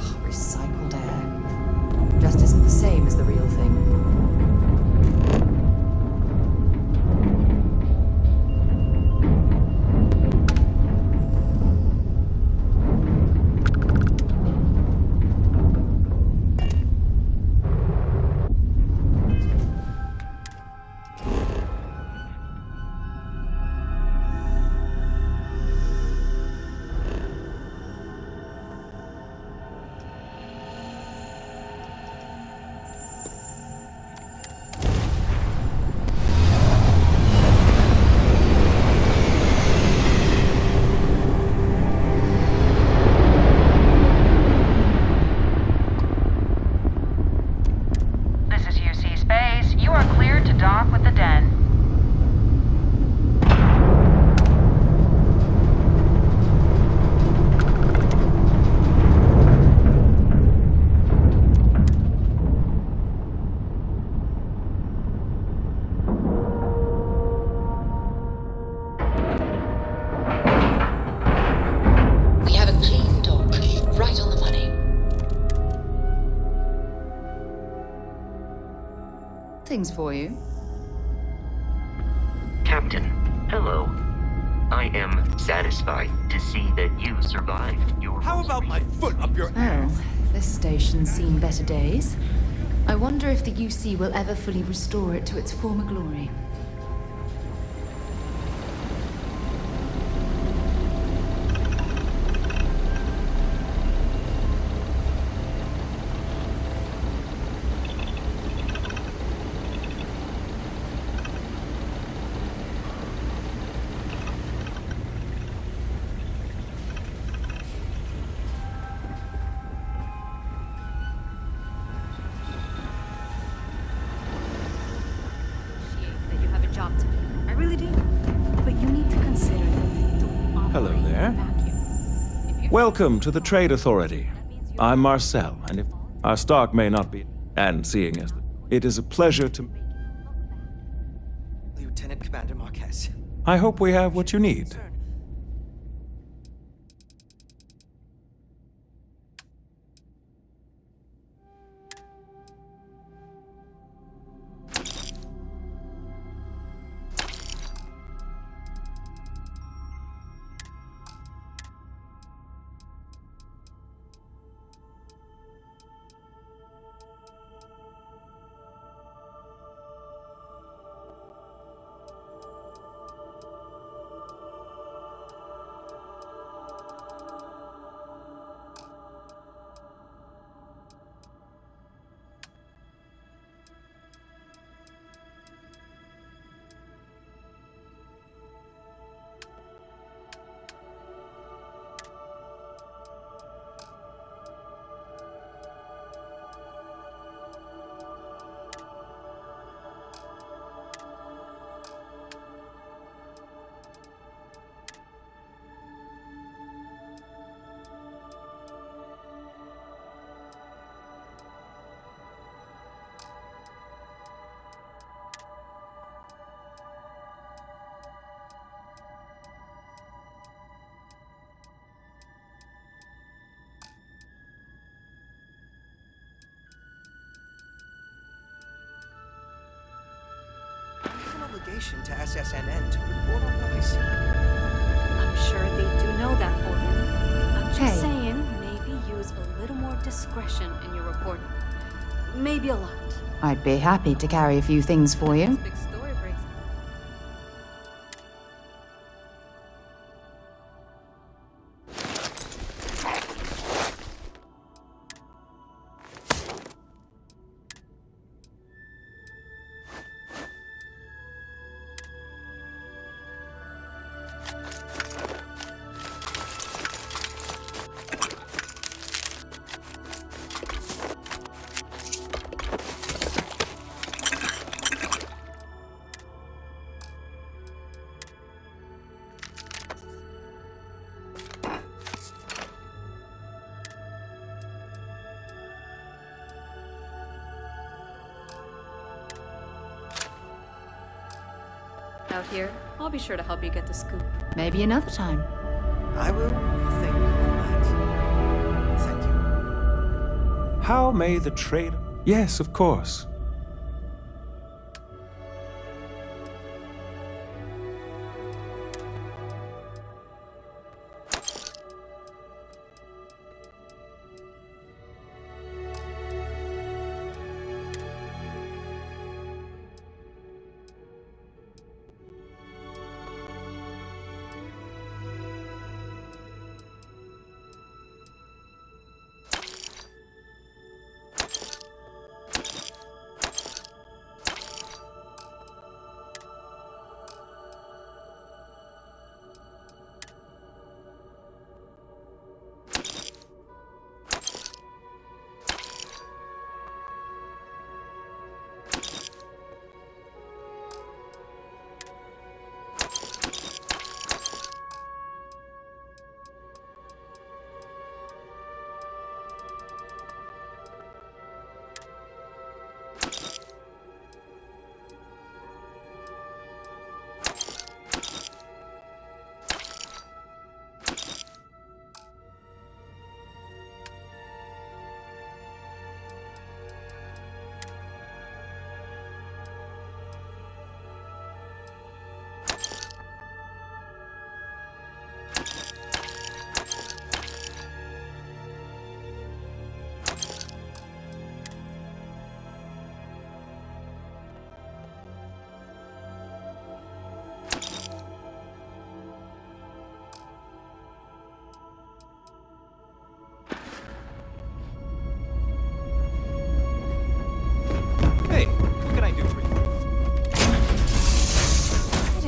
Ugh, recycled air. Just isn't the same as the real thing. This is UC Space. You are cleared to dock with the Den. We have a clean dock, right on the money. Things for you. Captain, hello. I am satisfied to see that you survived your... How about my foot up your ass? Oh, this station's seen better days. I wonder if the UC will ever fully restore it to its former glory. That you have a job to do. I really do. But you need to consider that you don't operate Hello in a there. vacuum. Welcome to the Trade Authority. I'm Marcel, and if our stock may not be, and seeing as it is a pleasure to... Lieutenant Commander Marquez. I hope we have what you need. Obligation to SSNN to report on what I see. I'm sure they do know that, Holden. I'm just Hey. saying, maybe use a little more discretion in your reporting. Maybe a lot. I'd be happy to carry a few things for you. Big story breaks. Out here, I'll be sure to help you get the scoop. Maybe another time. I will think on that. Thank you. How may the traitor... Yes, of course.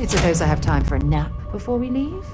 I don't suppose I have time for a nap before we leave?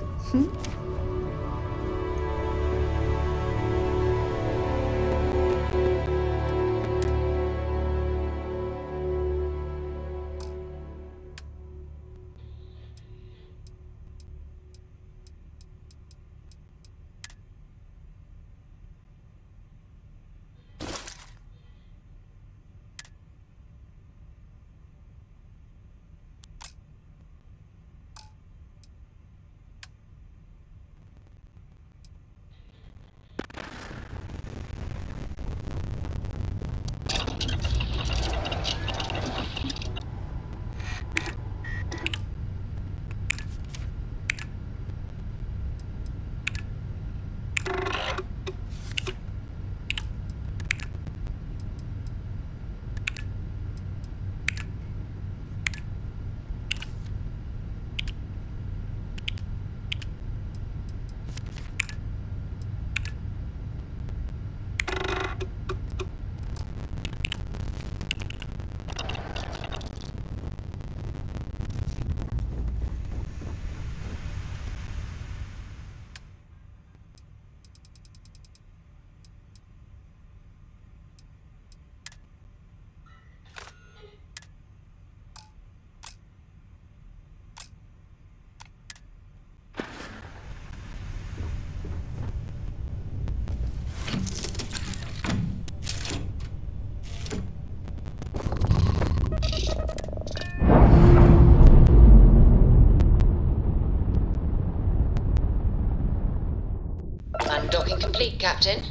Undocking complete, Captain.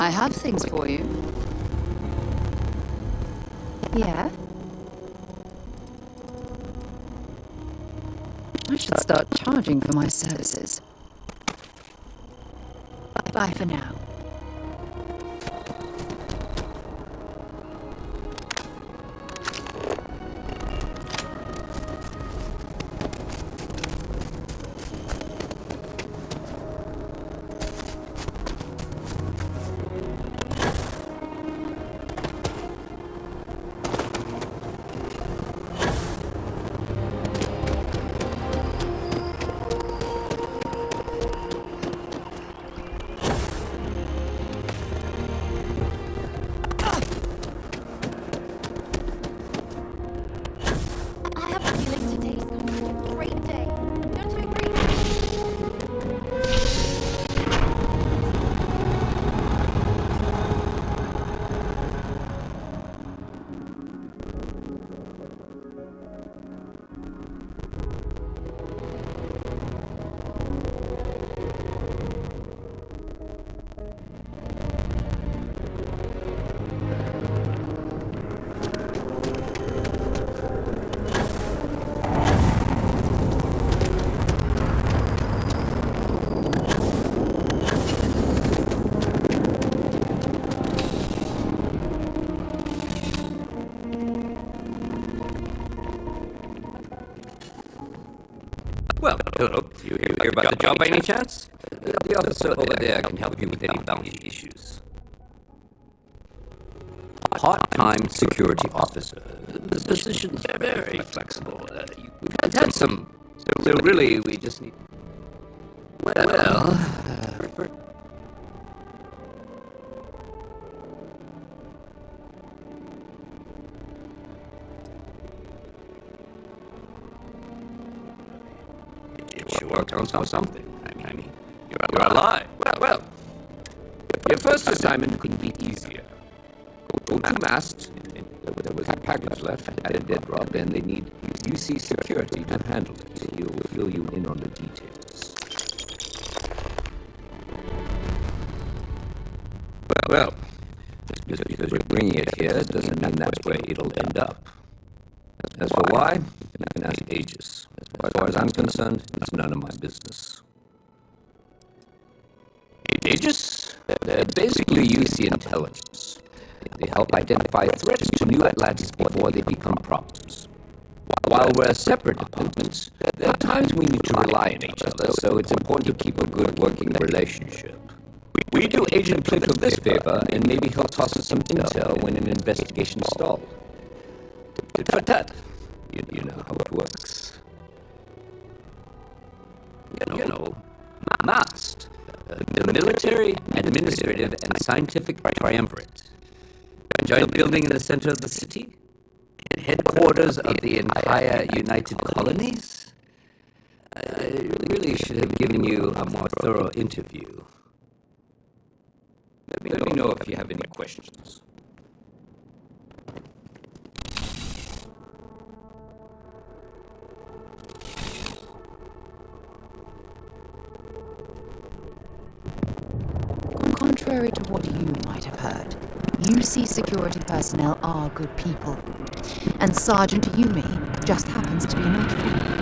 I have things for you. Yeah? I should start charging for my services. Bye for now. Well, hello. You hear about the job by any chance? The officer over there can help you with any bounty issues. Part-time security officer. The position's very flexible. We've had some... So really, we just need... Well... It sure counts for something. I mean, you're alive. Well, your first assignment couldn't be easier. Go to mast. There was a package left at a dead drop, and they need UC security to handle it. He'll fill you in on the details. Well, just because you're bringing it here doesn't mean that's where it'll end up. As for why, you can ask Aegis. As far as I'm concerned, it's none of my business. Aegis? They're basically UC intelligence. They help identify threats to New Atlantis before they become problems. While we're separate departments, there are times we need to rely on each other, so it's important to keep a good working relationship. We do Agent Plato this favor, and maybe he'll toss us some intel when an investigation stalled. Tit for tat. You know how it works. You know, MAST, the Military, Administrative, and Scientific Triumvirate. Giant building in the center of the city? Headquarters of the entire United Colonies? I really should have given you a more thorough interview. Let me know if you have any questions. Contrary to what you might have heard, UC security personnel are good people, and Sergeant Yumi just happens to be an old friend.